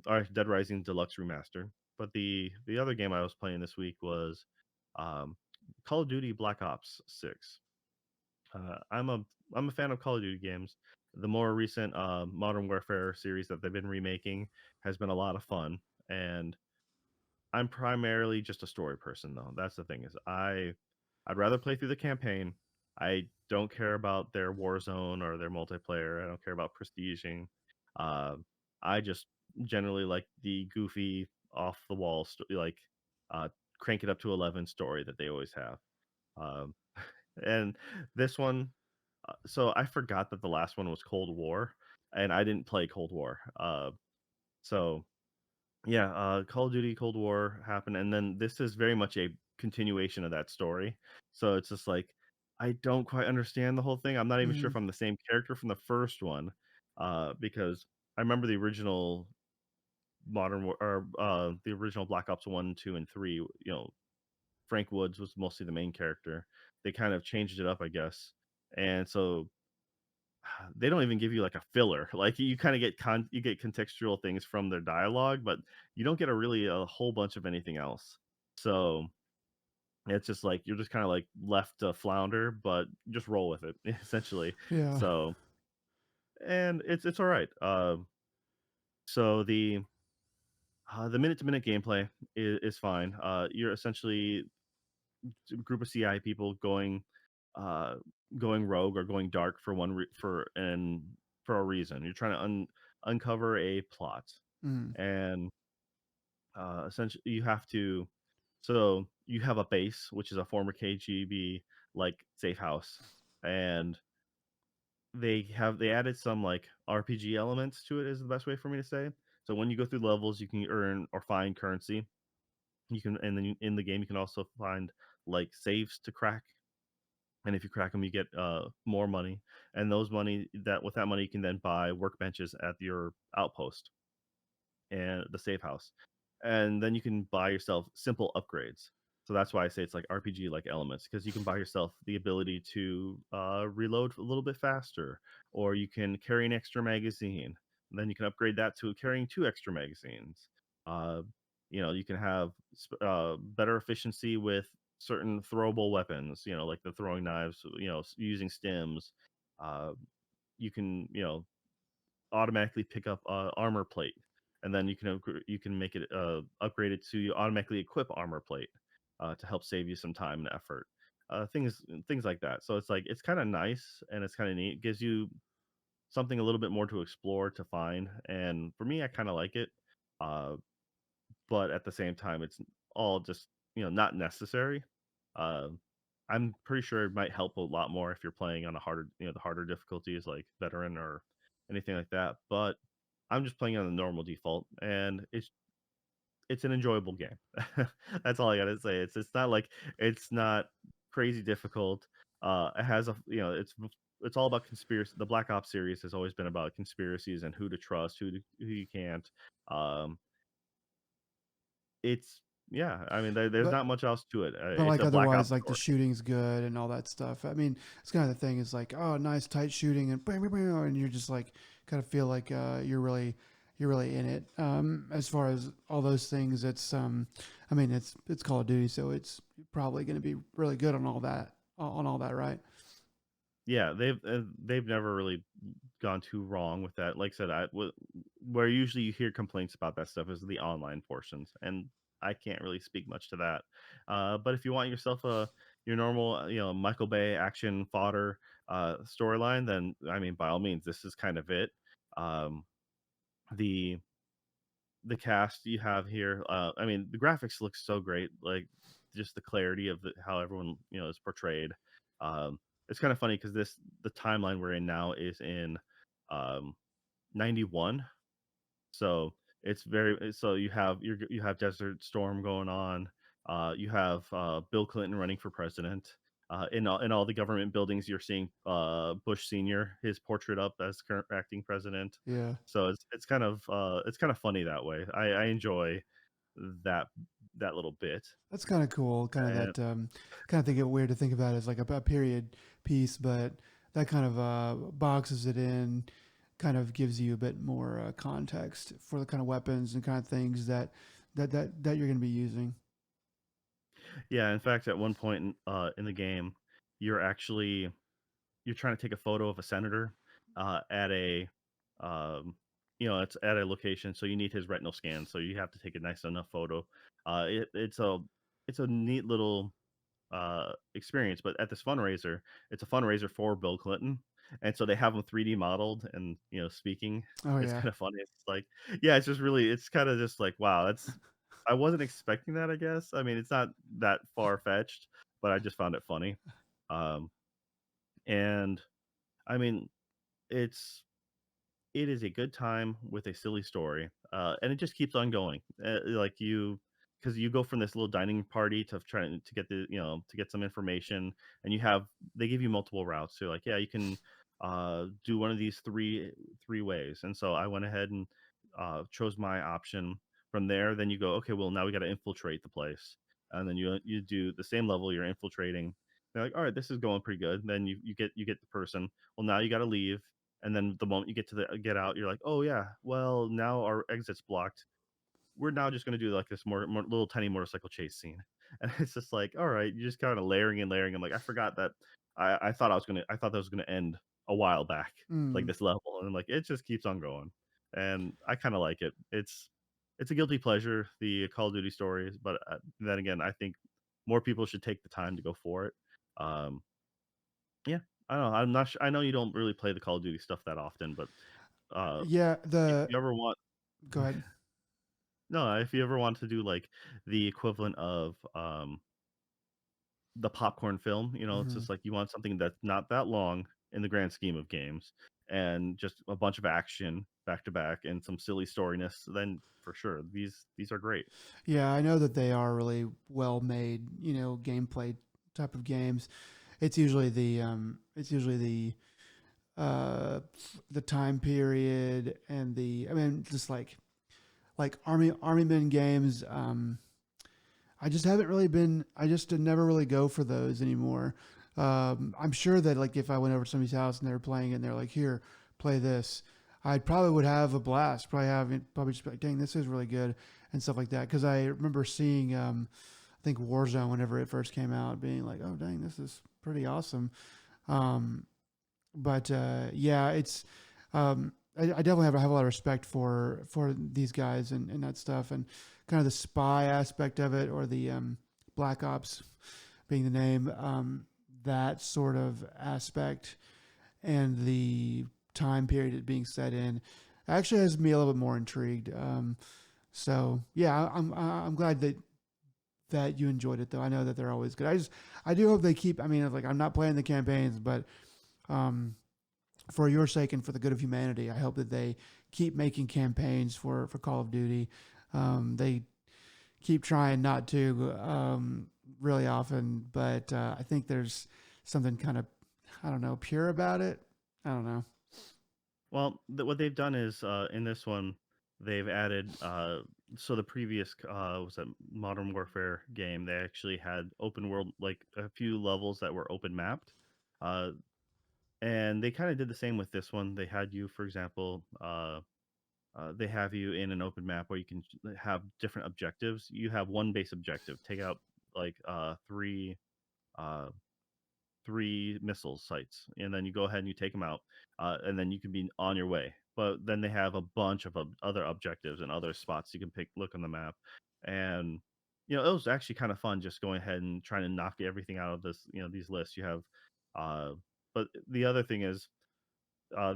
all right, Dead Rising Deluxe Remaster. But the other game I was playing this week was um, Call of Duty Black Ops 6. Uh, I'm a I'm a fan of Call of Duty games. The more recent Modern Warfare series that they've been remaking has been a lot of fun, and I'm primarily just a story person though. That's the thing is I'd rather play through the campaign. I don't care about their Warzone or their multiplayer. I don't care about prestiging. Uh, I just generally like the goofy off the wall uh, crank it up to 11 story that they always have. Um, and this one, so I forgot that the last one was Cold War, and I didn't play Cold War. So yeah, Call of Duty Cold War happened, and then this is very much a continuation of that story. So it's just like I don't quite understand the whole thing. I'm not even sure Mm, if I'm the same character from the first one, because I remember the original the original Black Ops 1, 2, and 3. Frank Woods was mostly the main character. They kind of changed it up, I guess, and so they don't even give you like a filler. Like you kind of you get contextual things from their dialogue, but you don't get a whole bunch of anything else. So it's just like you're just kind of like left to flounder, but just roll with it essentially. yeah. So and it's all right. So the minute to minute gameplay is fine. You're essentially a group of CI people uh going rogue or going dark for for a reason. You're trying to uncover a plot, Mm, and essentially you have to. So you have a base, which is a former KGB like safe house, and they added some like RPG elements to it. Is the best way for me to say. So when you go through levels, you can earn or find currency. You can, and then in the game, you can also find like saves to crack, and if you crack them, you get more money, and those money that with that money you can then buy workbenches at your outpost and the safe house, and then you can buy yourself simple upgrades. So that's why I say it's like RPG like elements, because you can buy yourself the ability to reload a little bit faster, or you can carry an extra magazine. Then you can upgrade that to carrying two extra magazines. Uh, you can have better efficiency with certain throwable weapons. Like the throwing knives. Using stims. Uh, you can automatically pick up armor plate, and then you can make it upgraded to you automatically equip armor plate to help save you some time and effort. Things like that. So it's like it's kind of nice and it's kind of neat. It gives you something a little bit more to explore to find, and for me, I kind of like it. Uh, but at the same time, it's all just not necessary. Uh, I'm pretty sure it might help a lot more if you're playing on a harder, the harder difficulties like veteran or anything like that. But I'm just playing on the normal default, and it's an enjoyable game. That's all I gotta say. It's not like it's not crazy difficult. It has it's all about conspiracy. The Black Ops series has always been about conspiracies and who to trust, who you can't. Um, it's yeah. I mean, there's but not much else to it. but It's like a Black Ops otherwise, like the story. shooting's good and all that stuff. I mean, it's kind of the thing is like, oh, nice tight shooting and bam, bam, bam, and you're just like kind of feel like you're really in it. As far as all those things, I mean, it's Call of Duty, so it's probably going to be really good on all that, right? Yeah, they've never really gone too wrong with that. Like I said, where usually you hear complaints about that stuff is the online portions, and I can't really speak much to that. But if you want yourself your normal Michael Bay action fodder storyline, then I mean by all means, this is kind of it. Um, the the cast you have here. I mean, the graphics look so great. Like just the clarity of how everyone is portrayed. Um, it's kind of funny because the timeline we're in now is in um, 91. So it's very so you have Desert Storm going on. You have Bill Clinton running for president. In all the government buildings, you're seeing Bush Senior, his portrait up as current acting president. Yeah. So it's kind of funny that way. I enjoy that that little bit. That's kind of cool. Kind of And that, kind of think it weird to think about it as like a period piece, but that kind of boxes it in, kind of gives you a bit more context for the kind of weapons and kind of things that you're going to be using. yeah, in fact, at one point in the game, you're actually you're trying to take a photo of a senator at a um, it's at a location, so you need his retinal scan, so you have to take a nice enough photo. It's a neat little experience, but at this fundraiser, it's a fundraiser for Bill Clinton, and so they have him 3D modeled and speaking. Oh It's yeah. kind of funny. It's like, yeah, it's just really, it's kind of just like, wow, that's I wasn't expecting that. I guess. I mean, it's not that far fetched, but I just found it funny. Um, and I mean, it's it is a good time with a silly story, and it just keeps on going. Like because you go from this little dining party to trying to get to get some information, and they give you multiple routes. So like, yeah, you can do one of these three ways, and so I went ahead and chose my option. From there, then you go, okay, well now we got to infiltrate the place, and then you do the same level. You're infiltrating. They're like, all right, this is going pretty good. Then you get the person. Well, now you got to leave, and then the moment you get to the get out, you're like, oh yeah, well now our exit's blocked. We're now just going to do like this more little tiny motorcycle chase scene, and it's just like, all right, you're just kind of layering and layering. I'm like, I forgot that I thought that was gonna end a while back, like Mm. this level, and I'm like, it just keeps on going, and I kind of like it. It's a guilty pleasure, the Call of Duty stories, but then again, I think more people should take the time to go for it. Um, yeah, I don't know. I'm not. I know you don't really play the Call of Duty stuff that often, but uh, Yeah. if The you ever want Go ahead. no, if you ever want to do, like, the equivalent of, the popcorn film, it's Hmm. just like you want something that's not that long in the grand scheme of games, and just a bunch of action back to back and some silly storiness, then for sure, these are great. Yeah, I know that they are really well made, gameplay type of games. It's usually the time period and I mean, just like army men games. I just haven't really been. I just never really go for those anymore. I'm sure that like if I went over to somebody's house and they were playing it and they're like, "Here, play this," I probably would have a blast. Probably just be like, "Dang, this is really good," and stuff like that. Because I remember seeing, I think Warzone whenever it first came out, being like, "Oh, dang, this is pretty awesome." Um, but yeah, it's I definitely have a lot of respect for these guys and that stuff and kind of the spy aspect of it or the Black Ops being the name, that sort of aspect and the time period it being set in actually has me a little bit more intrigued. So yeah, I'm glad that you enjoyed it though. I know that they're always good. I do hope they keep. I mean, like I'm not playing the campaigns, but um, for your sake and for the good of humanity, I hope that they keep making campaigns for Call of Duty. They keep trying not to really often, but I think there's something kind of, I don't know, pure about it. I don't know. Well, what they've done is, in this one, they've added, so the previous, was that Modern Warfare game, they actually had open world, like a few levels that were open mapped. Uh, and they kind of did the same with this one. They had you, for example, they have you in an open map where you can have different objectives. You have one base objective, take out like uh, three missile sites, and then you go ahead and you take them out, and then you can be on your way. But then they have a bunch of other objectives and other spots you can look on the map, and it was actually kind of fun just going ahead and trying to knock everything out of these lists. You have, uh, but the other thing is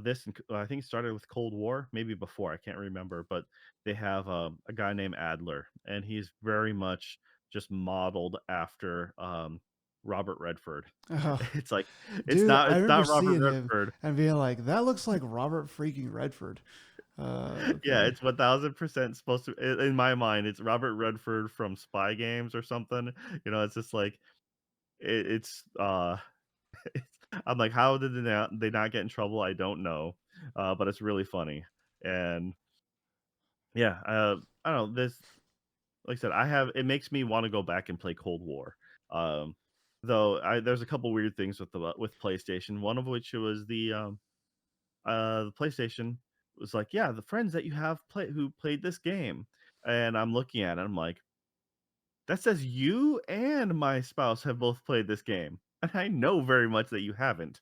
this I think it started with Cold War, maybe before, I can't remember, but they have a guy named Adler, and he's very much just modeled after Robert Redford. Oh, It's like dude, I it's remember not Robert seeing him Redford. and being like, "That looks like Robert freaking Redford." Yeah, Okay. it's 1000% supposed to. In my mind, it's Robert Redford from Spy Games or something. It's just like it's it's, I'm like, how did they not get in trouble? I don't know, but it's really funny. And yeah, I don't know. This, like I said, it makes me want to go back and play Cold War. Um, though there's a couple weird things with PlayStation. One of which was the PlayStation was like, yeah, the friends that you have who played this game, and I'm looking at it, I'm like, that says you and my spouse have both played this game. And I know very much that you haven't.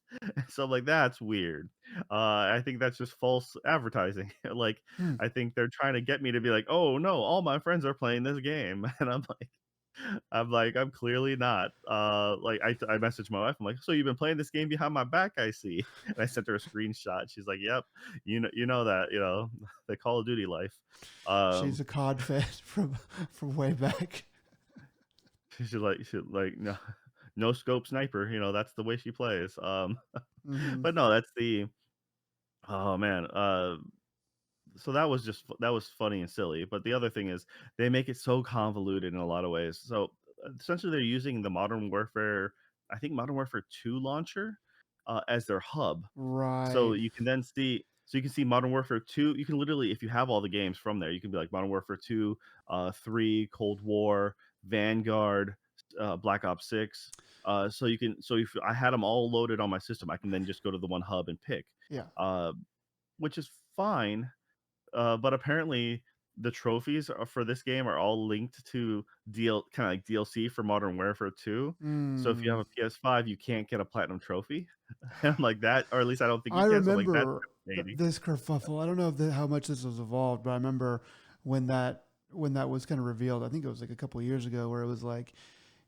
So I'm like, that's weird. I think that's just false advertising. Like, Hmm. I think they're trying to get me to be like, oh no, all my friends are playing this game. And I'm clearly not. Like I messaged my wife. I'm like, so you've been playing this game behind my back, I see. And I sent her a screenshot. She's like, yep, you know that, the Call of Duty life. She's Um, a COD fan from way back. she like no, no scope sniper. That's the way she plays. Hmm. But no, that's the oh man. So that was funny and silly. But the other thing is they make it so convoluted in a lot of ways. So essentially, they're using the Modern Warfare, I think Modern Warfare 2 launcher, as their hub. So Right. you can then see. So you can see Modern Warfare 2. You can literally, if you have all the games from there, you can be like Modern Warfare 2, 3, Cold War, Vanguard, Black Ops 6. So you can. So if I had them all loaded on my system, I can then just go to the one hub and pick, Yeah. uh, which is fine. But apparently the trophies for this game are all linked to kind of like DLC for Modern Warfare 2. So if you have Mm. a PS5, you can't get a platinum trophy. And I'm like that, or at least I don't think I you can. So I'm like, that's remember fascinating. this kerfuffle. I don't know how much this was evolved, but I remember when that was kind of revealed. I think it was like a couple of years ago, where it was like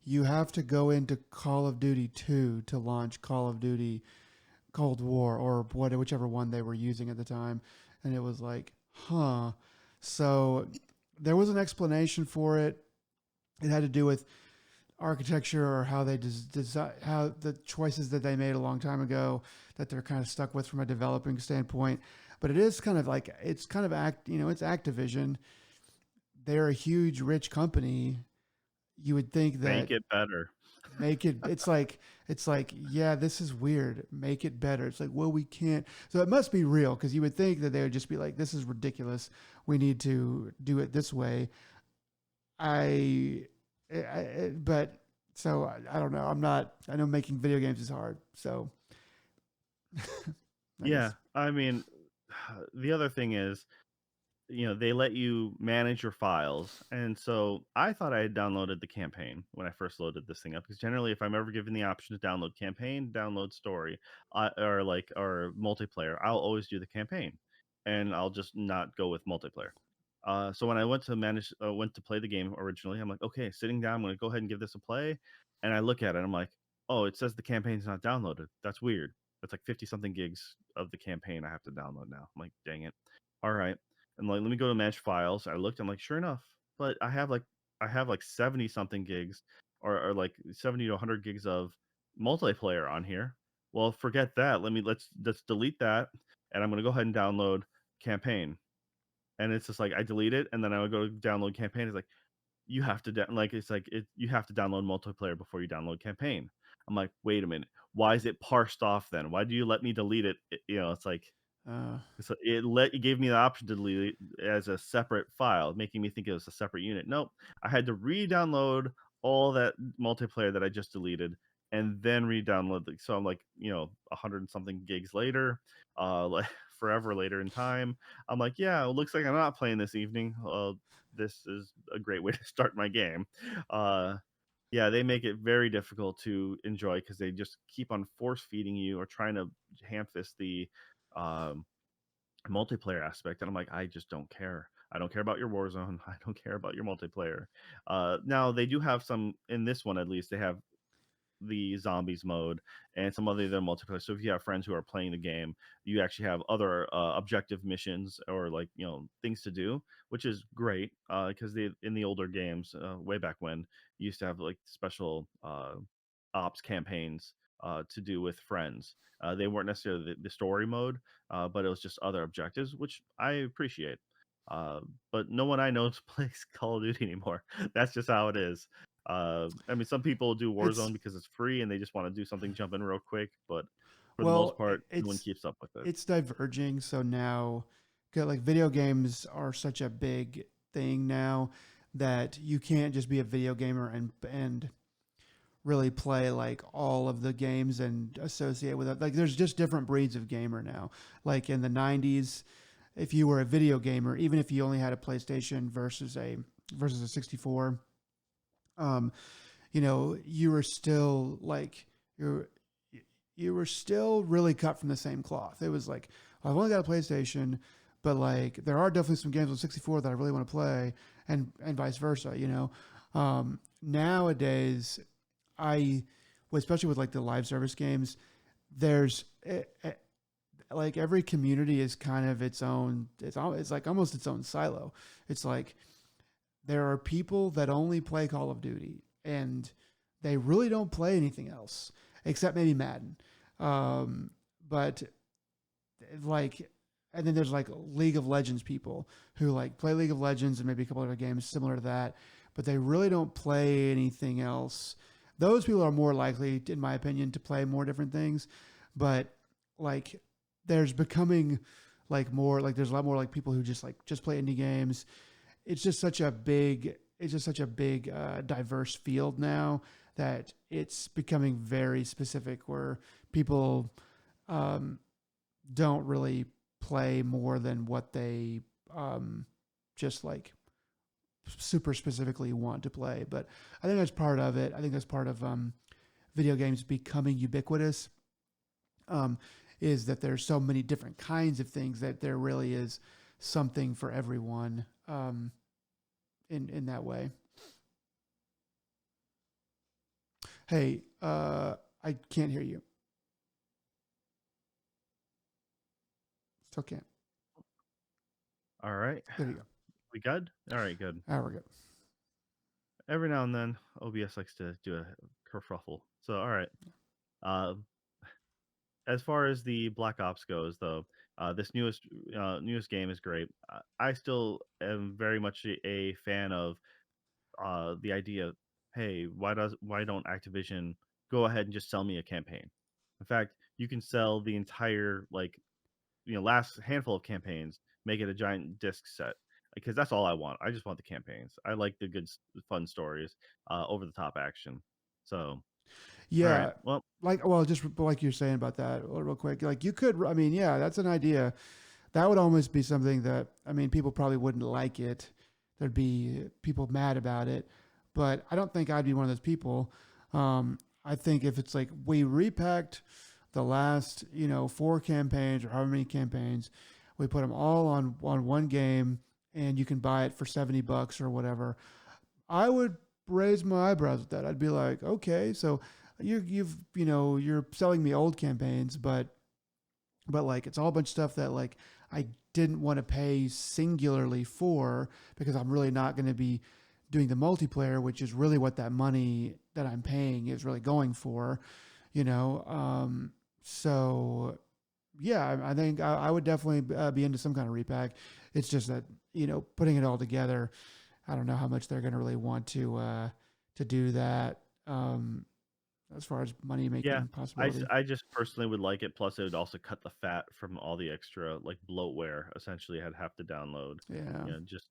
you have to go into Call of Duty 2 to launch Call of Duty Cold War or whichever one they were using at the time, and it was like, huh. So there was an explanation for it. It had to do with architecture or how they design, how the choices that they made a long time ago that they're kind of stuck with from a developing standpoint. But it is kind of like it's kind of it's Activision. They're a huge, rich company. You would think Make that it better. make it. It's like yeah, this is weird. Make it better. It's like well, we can't. So it must be real because you would think that they would just be like, this is ridiculous. We need to do it this way. I, but so I don't know. I'm not. I know making video games is hard. So I Yeah, guess. I mean, the other thing is, they let you manage your files. And so I thought I had downloaded the campaign when I first loaded this thing up. Because generally, if I'm ever given the option to download campaign, download story, or multiplayer, I'll always do the campaign, and I'll just not go with multiplayer. So when I went to play the game originally, I'm like, okay, sitting down, I'm going to go ahead and give this a play. And I look at it, I'm like, oh, it says the campaign's not downloaded. That's weird. That's like 50 something gigs of the campaign I have to download now. I'm like, dang it. All right. And like, let me go to manage files. I looked, I'm like, sure enough, but I have like 70 something gigs or like 70 to 100 gigs of multiplayer on here. Well, forget that. Let's delete that, and I'm gonna go ahead and download campaign. And it's just like I delete it, and then I would go to download campaign. It's like you have to you have to download multiplayer before you download campaign. I'm like, wait a minute, why is it parsed off then? Why do you let me delete it? It's like Uh, so it gave me the option to delete it as a separate file, making me think it was a separate unit. Nope, I had to re-download all that multiplayer that I just deleted, and then re-download. So I'm like, 100 and something gigs later, like forever later in time. I'm like, yeah, it looks like I'm not playing this evening. This is a great way to start my game. Uh, yeah, they make it very difficult to enjoy because they just keep on force feeding you or trying to ham fist the um, multiplayer aspect. And I'm like, I just don't care. I don't care about your Warzone. I don't care about your multiplayer. Now they do have some in this one, at least they have the zombies mode and some other multiplayer. So if you have friends who are playing the game, you actually have other objective missions or like things to do, which is great because they in the older games way back when you used to have like special ops campaigns to do with friends. They weren't necessarily the story mode, but it was just other objectives, which I appreciate. Uh, but no one I know plays Call of Duty anymore. That's just how it is. I mean, some people do It's Warzone because it's free and they just want to do something, jump in real quick. But for the most well, part, no one keeps up with it. it's diverging. So now, 'cause, like video games are such a big thing now that you can't just be a video gamer and really play like all of the games and associate with it. Like there's just different breeds of gamer now. Like in the 90s, if you were a video gamer, even if you only had a PlayStation versus a 64, um, you were still like you're you were still really cut from the same cloth. It was like, well, I've only got a PlayStation, but like there are definitely some games on 64 that I really want to play, and vice versa. Nowadays, I, especially with like the live service games, there's like every community is kind of its own. It's like almost its own silo. It's like there are people that only play Call of Duty and they really don't play anything else except maybe Madden. Um, but like, and then there's like League of Legends people who like play League of Legends and maybe a couple other games similar to that, but they really don't play anything else. Those people are more likely, in my opinion, to play more different things. But like, there's becoming like more like there's a lot more like people who just play indie games. It's just such a big diverse field now that it's becoming very specific where people um, don't really play more than what they just like super specifically want to play. But I think that's part of it. I think that's part of video games becoming ubiquitous. Um, is that there's so many different kinds of things that there really is something for everyone in that way. Hey, I can't hear you. Still can't. All right, There you go. we good? All right, good. Ah, we're good. Every now and then, OBS likes to do a kerfuffle. So, all right. Uh, as far as the Black Ops goes, though, this newest game is great. I still am very much a fan of the idea. Hey, why don't Activision go ahead and just sell me a campaign? In fact, you can sell the entire last handful of campaigns, make it a giant disc set because that's all I want. I just want the campaigns. I like the good, fun stories, over the top action. So, all right, Yeah, well, like well, just like you're saying about that, real quick. Like you could, I mean, yeah, that's an idea. That would almost be something that I mean, people probably wouldn't like it. There'd be people mad about it, but I don't think I'd be one of those people. I think if it's like we repacked the last, four campaigns or however many campaigns, we put them all on one game, and you can buy it for $70 or whatever. I would raise my eyebrows at that. I'd be like, okay, so you're selling me old campaigns, but like it's all a bunch of stuff that like I didn't want to pay singularly for because I'm really not going to be doing the multiplayer, which is really what that money that I'm paying is really going for, you know. So yeah, I think I would definitely be into some kind of repack. It's just that putting it all together, I don't know how much they're going to really want to do that as far as money yeah, making possibility. I just personally would like it. Plus, it would also cut the fat from all the extra like bloatware. Essentially, I'd have to download. Yeah. Just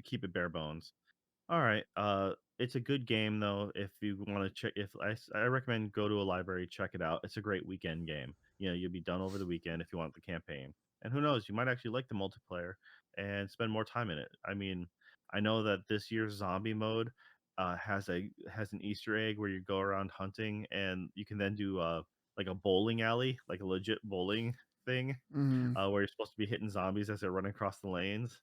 keep it bare bones. All right. It's a good game though. If you want to check, if I recommend go to a library, check it out. It's a great weekend game. You'll be done over the weekend if you want the campaign. And who knows, you might actually like the multiplayer and spend more time in it. I mean, I know that this year's zombie mode has an Easter egg where you go around hunting and you can then do like a bowling alley, like a legit bowling thing, Mm-hmm. where you're supposed to be hitting zombies as they're running across the lanes.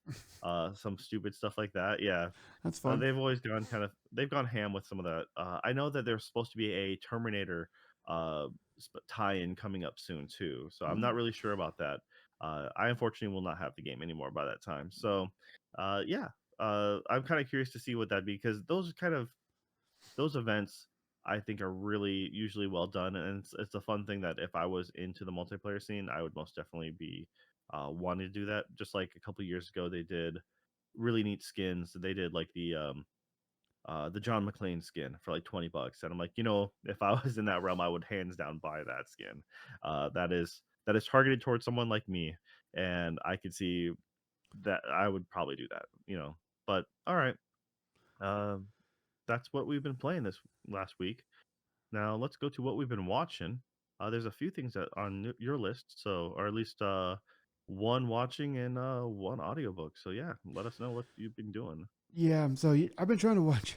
Some stupid stuff like that. Yeah, That's fun. they've always they've gone ham with some of that. I know that there's supposed to be a Terminator uh, tie-in coming up soon too, so I'm Mm. not really sure about that. I unfortunately will not have the game anymore by that time. So, yeah, I'm kind of curious to see what that'd be, because those events I think are really usually well done, and it's a fun thing that if I was into the multiplayer scene, I would most definitely be wanting to do that. Just like a couple years ago, they did really neat skins. They did like the John McClane skin for like $20, and I'm like, if I was in that realm, I would hands down buy that skin. That is targeted towards someone like me, and I could see that I would probably do that. But all right, um, that's what we've been playing this last week. Now let's go to what we've been watching. There's a few things that on your list, so or at least one watching and one audiobook. So yeah, let us know what you've been doing. Yeah, so I've been trying to watch.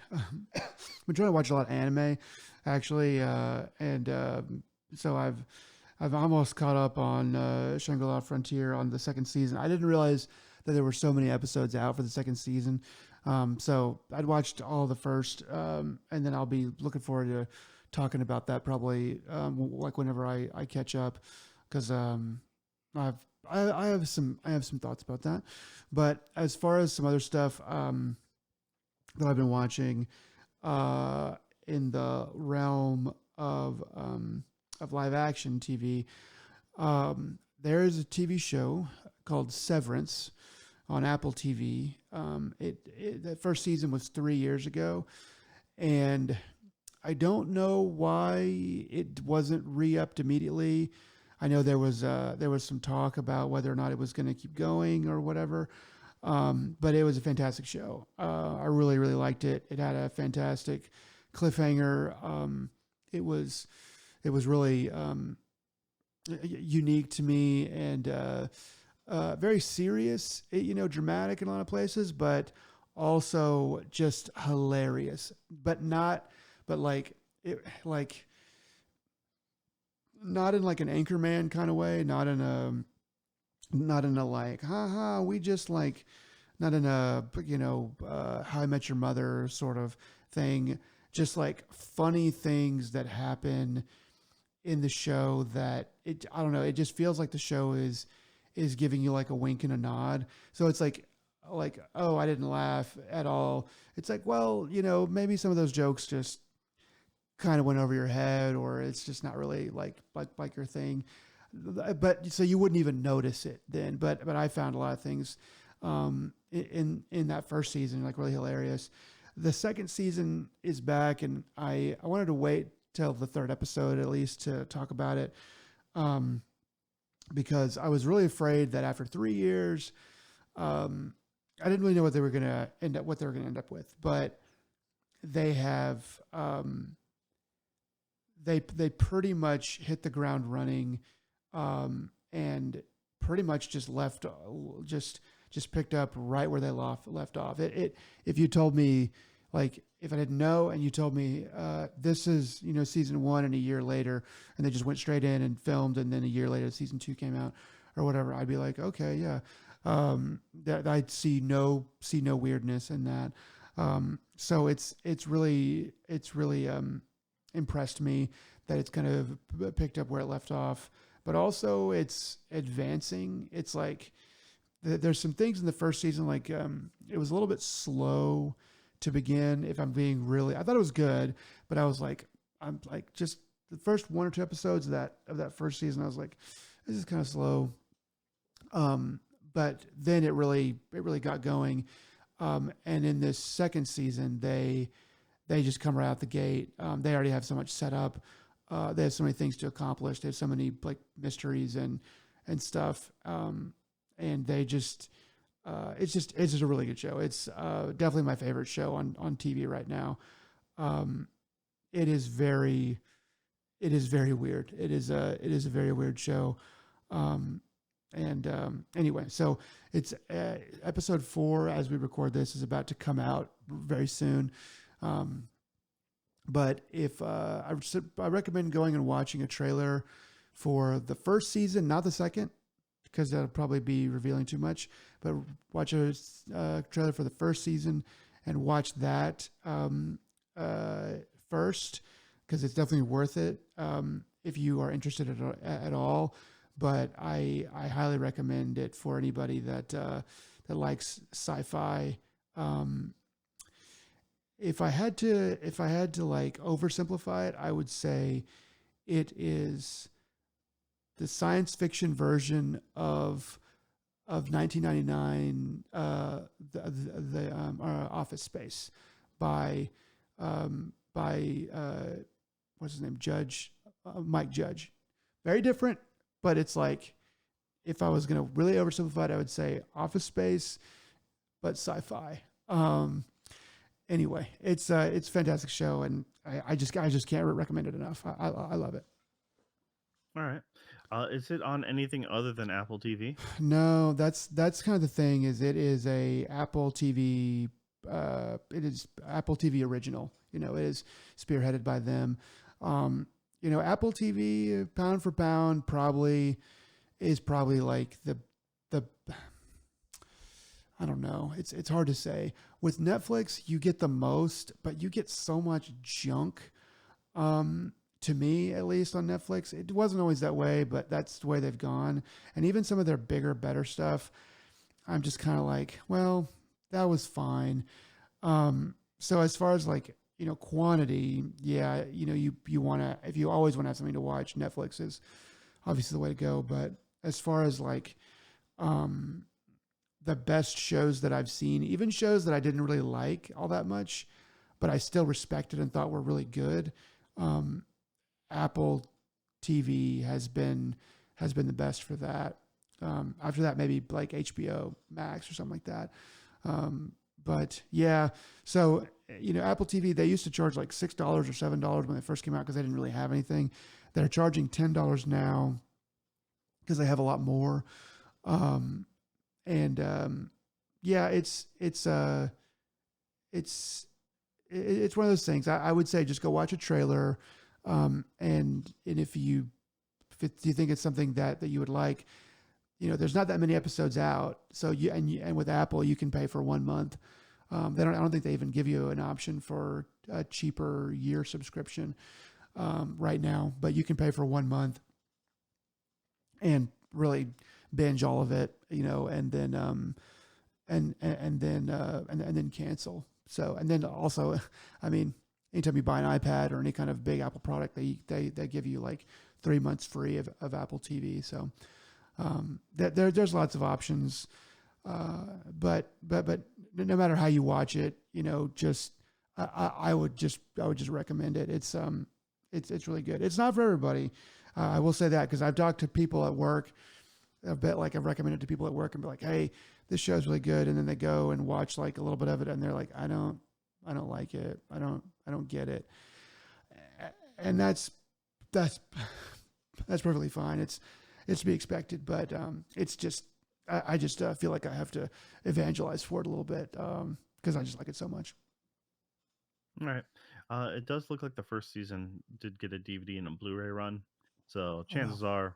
Been trying to watch a lot of anime, actually, and so I've almost caught up on Shangri-La Frontier on the second season. I didn't realize that there were so many episodes out for the second season. So I'd watched all the first, and then I'll be looking forward to talking about that probably like whenever I catch up, because I've I have some thoughts about that. But as far as some other stuff that I've been watching uh, in the realm of live action TV, there is a TV show called Severance on Apple TV. The first season was 3 years ago, and I don't know why it wasn't re-upped immediately. I know there was some talk about whether or not it was going to keep going or whatever, but it was a fantastic show. I really really liked it. It had a fantastic cliffhanger. It was really unique to me, and very serious, dramatic in a lot of places, but also just hilarious. But not, but like it, like not in like an Anchorman kind of way, not in a like, haha, we just like, not in a How I Met Your Mother sort of thing. Just like funny things that happen in the show that I don't know, it just feels like the show is giving you like a wink and a nod. So it's like, oh, I didn't laugh at all. It's like, well, maybe some of those jokes just kind of went over your head, or it's just not really like your thing. But so you wouldn't even notice it then. But I found a lot of things in that first season like really hilarious. The second season is back, and I wanted to wait till the third episode at least to talk about it, because I was really afraid that after 3 years, I didn't really know what they were gonna end up with, but they have they pretty much hit the ground running, and pretty much just just picked up right where they left off. It if you told me, like, if I didn't know and you told me this is season one and a year later, and they just went straight in and filmed, and then a year later season two came out or whatever, I'd be like, okay, yeah, that I'd see no weirdness in that. So it's really impressed me that it's kind of picked up where it left off, but also it's advancing. It's like there's some things in the first season, like it was a little bit slow to begin. If I'm being really, I thought it was good, but I'm like, just the first one or two episodes of that first season, I was like, this is kind of slow. But then it really got going. And in this second season, they just come right out the gate. They already have so much set up. They have so many things to accomplish. They have so many like mysteries and stuff. And they just, it's just a really good show. It's definitely my favorite show on TV right now. It is very weird. It is a very weird show. Anyway, so it's episode 4 as we record this is about to come out very soon. But if I recommend going and watching a trailer for the first season, not the second. because that'll probably be revealing too much. But watch a trailer for the first season and watch that first, because it's definitely worth it if you are interested at all. But I highly recommend it for anybody that likes sci-fi. Um, if I had to like oversimplify it, I would say it is the science fiction version of 1999, the Office Space by what's his name, Judge Mike Judge. Very different, but it's like if I was gonna really oversimplify it, I would say Office Space, but sci-fi. Anyway, it's a fantastic show, and I just can't recommend it enough. I love it. All right. Is it on anything other than Apple TV? No, that's kind of the thing. Is it is a Apple TV. It is Apple TV original. You know, it is spearheaded by them. Apple TV pound for pound probably like the I don't know. It's hard to say. With Netflix, you get the most, but you get so much junk. To me, at least on Netflix, it wasn't always that way, but that's the way they've gone. And even some of their bigger, better stuff, I'm just kind of like, well, that was fine. So as far as like quantity, yeah, you want to, if you always want to have something to watch, Netflix is obviously the way to go. But as far as like the best shows that I've seen, even shows that I didn't really like all that much, but I still respected and thought were really good. Apple TV has been the best for that. After that, maybe like HBO Max or something like that. But yeah, so Apple TV, they used to charge like $6 or $7 when they first came out because they didn't really have anything. They're charging $10 now because they have a lot more. Yeah, it's one of those things. I would say just go watch a trailer. And if you think it's something that you would like, there's not that many episodes out. So and with Apple, you can pay for 1 month. I don't think they even give you an option for a cheaper year subscription, right now, but you can pay for 1 month and really binge all of it, and then, and then cancel. So, and then also, I mean, anytime you buy an iPad or any kind of big Apple product, they give you like 3 months free of Apple TV. So there's lots of options, but no matter how you watch it, I would just recommend it. It's really good. It's not for everybody. I will say that because I've talked to people at work. I've recommended to people at work and be like, hey, this show's really good, and then they go and watch like a little bit of it, and they're like, I don't like it. I don't get it. And that's perfectly fine. It's to be expected, but it's just I just feel like I have to evangelize for it a little bit because I just like it so much. All right. It does look like the first season did get a DVD and a Blu-ray run, so Oh wow. chances are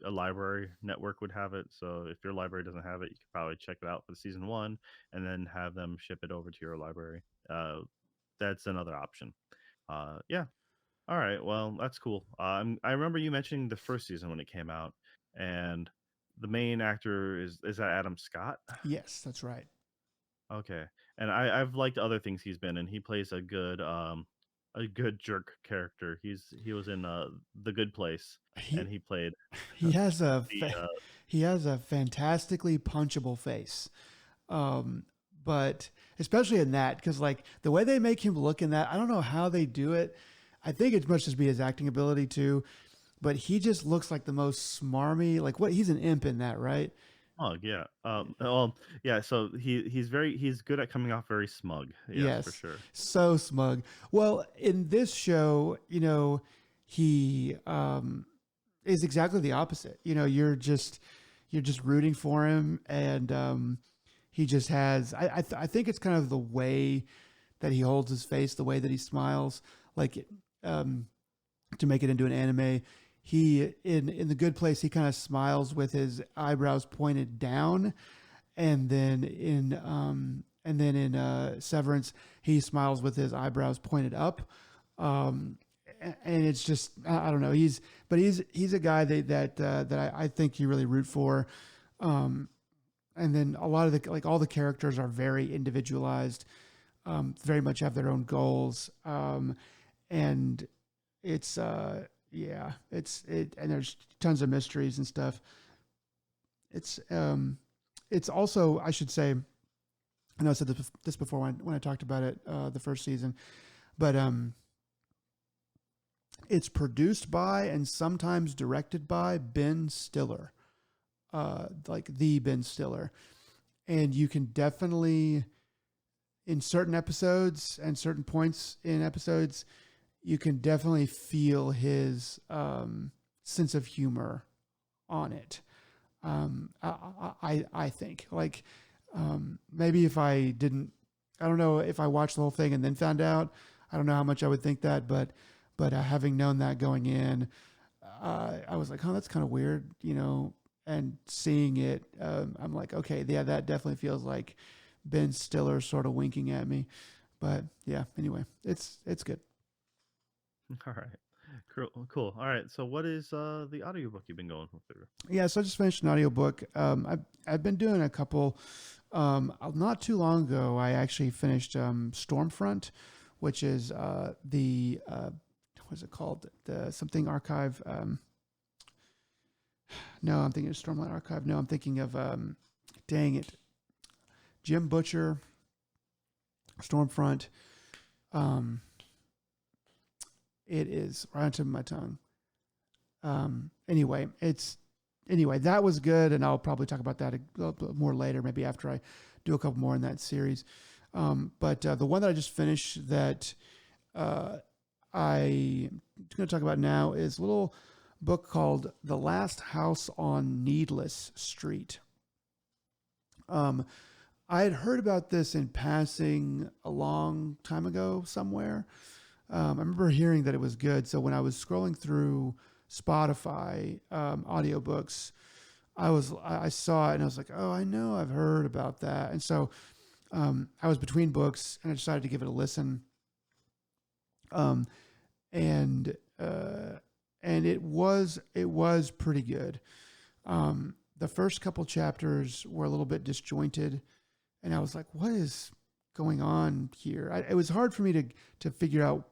a library network would have it. So if your library doesn't have it, you could probably check it out for the season one, and then have them ship it over to your library. That's another option. Yeah. All right. Well, that's cool. I remember you mentioning the first season when it came out, and the main actor is that Adam Scott? Yes, that's right. Okay. And I've liked other things he's been in. He plays a good jerk character. He was in The Good Place, and He he played he has a the he has a fantastically punchable face. Um, but especially in that, because like the way they make him look in that, I don't know how they do it. I think it must just be his acting ability too. But he just looks like the most smarmy. Like what? He's an imp in that, right? oh yeah. Yeah, so he's good at coming off very smug. Yes, for Yes, sure. so smug. Well, in this show, he is exactly the opposite. You're just rooting for him, and he just has. I think it's kind of the way that he holds his face, the way that he smiles, like um, to make it into an anime. he in the Good Place he kind of smiles with his eyebrows pointed down, and then in Severance he smiles with his eyebrows pointed up. Um, and it's just I don't know. He's a guy that I think you really root for. Um, and then a lot of the all the characters are very individualized, very much have their own goals, and it's and there's tons of mysteries and stuff. It's it's also, I should say, I know I said this before when I talked about it the first season, but it's produced by and sometimes directed by Ben Stiller, like the Ben Stiller, and you can definitely in certain episodes and certain points in episodes, you can definitely feel his sense of humor on it. I think like maybe if I didn't, I don't know if I watched the whole thing and then found out, I don't know how much I would think that, but having known that going in, I was like, oh, that's kind of weird, you know. And seeing it, I'm like, okay, yeah, that definitely feels like Ben Stiller sort of winking at me. But yeah, anyway, it's good. All right. Cool. All right. So what is the audiobook you've been going through? Yeah, so I just finished an audiobook. I've been doing a couple. Not too long ago, I actually finished Stormfront, which is the what's it called? The something archive. No, I'm thinking of Stormlight Archive. No, I'm thinking of dang it, Jim Butcher, Stormfront. It is right on the tip of my tongue. Anyway, that was good, and I'll probably talk about that a little bit more later, maybe after I do a couple more in that series. But the one that I just finished that I'm going to talk about now is a little book called The Last House on Needless Street. I had heard about this in passing a long time ago somewhere. I remember hearing that it was good. So when I was scrolling through Spotify audiobooks, I saw it and I was like, oh, I know I've heard about that. And so I was between books and I decided to give it a listen. And it was pretty good. The first couple chapters were a little bit disjointed, and I was like, what is going on here? It was hard for me to figure out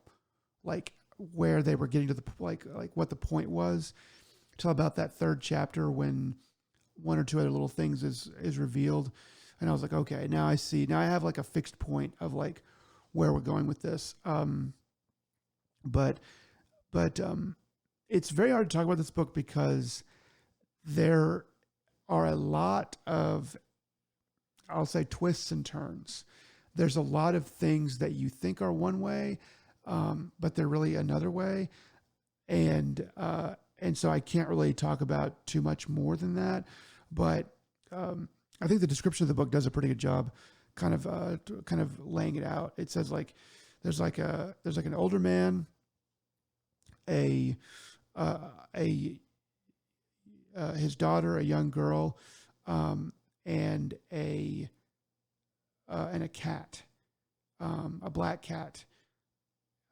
like where they were getting to the like what the point was till about that third chapter when one or two other little things is revealed, and I was like, okay, now I see. Now I have like a fixed point of like where we're going with this. But it's very hard to talk about this book because there are a lot of, I'll say, twists and turns. There's a lot of things that you think are one way, but they're really another way. And so I can't really talk about too much more than that. But I think the description of the book does a pretty good job kind of laying it out. It says like, there's like an older man, his daughter, a young girl, and a cat, a black cat.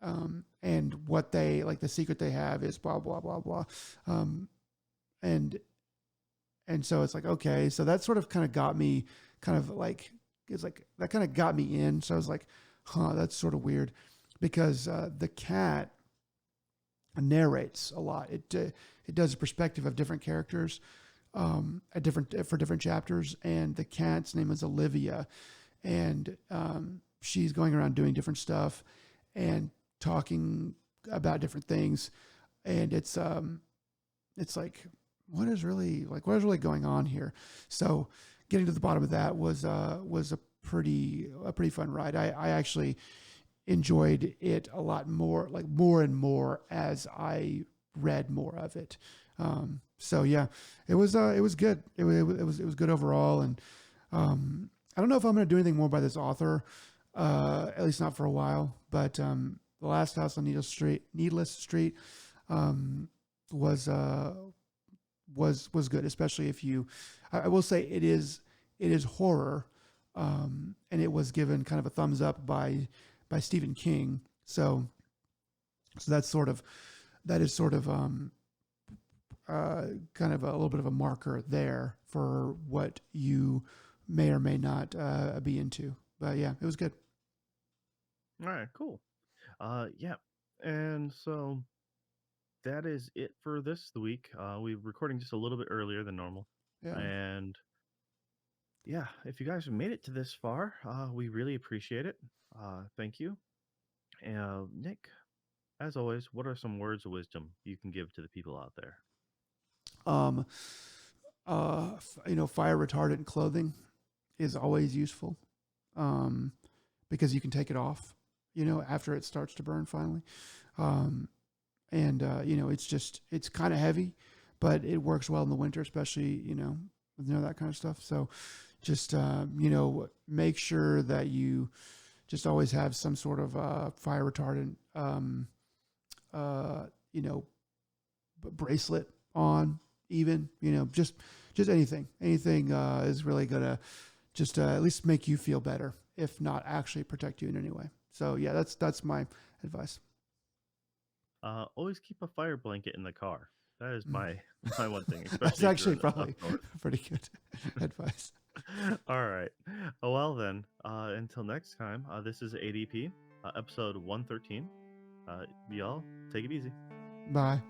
And what they like, the secret they have is blah blah blah blah. And so it's like, okay, so that sort of kind of got me, kind of like, it's like that kind of got me in. So I was like, huh, that's sort of weird, because the cat narrates a lot. It does a perspective of different characters for different chapters, and the cat's name is Olivia, and she's going around doing different stuff and talking about different things, and it's like what is really going on here. So getting to the bottom of that was a pretty fun ride. I actually enjoyed it a lot more, like more and more as I read more of it. So yeah, it was good. It was good overall. And I don't know if I'm going to do anything more by this author, at least not for a while. But The Last House on Needless Street, was was good, especially if you. I will say it is horror, and it was given kind of a thumbs up by Stephen King. So that is sort of kind of a little bit of a marker there for what you may or may not be into. But yeah, it was good. All right, cool. Yeah, and so that is it for this week. We're recording just a little bit earlier than normal, Yeah. and yeah, if you guys have made it to this far, we really appreciate it. Thank you. Nick, as always, what are some words of wisdom you can give to the people out there? Um, fire retardant clothing is always useful, um, because you can take it off, after it starts to burn finally. Um, and it's kind of heavy, but it works well in the winter, especially with that kind of stuff. So just make sure that you just always have some sort of fire retardant uh, you know bracelet on, even just anything is really gonna just at least make you feel better, if not actually protect you in any way. So yeah, that's my advice. Always keep a fire blanket in the car. That is Mm. my one thing, That's especially if you're actually in up probably north. pretty good advice. All right. Well then, until next time, this is ADP, episode 113. Y'all take it easy. Bye.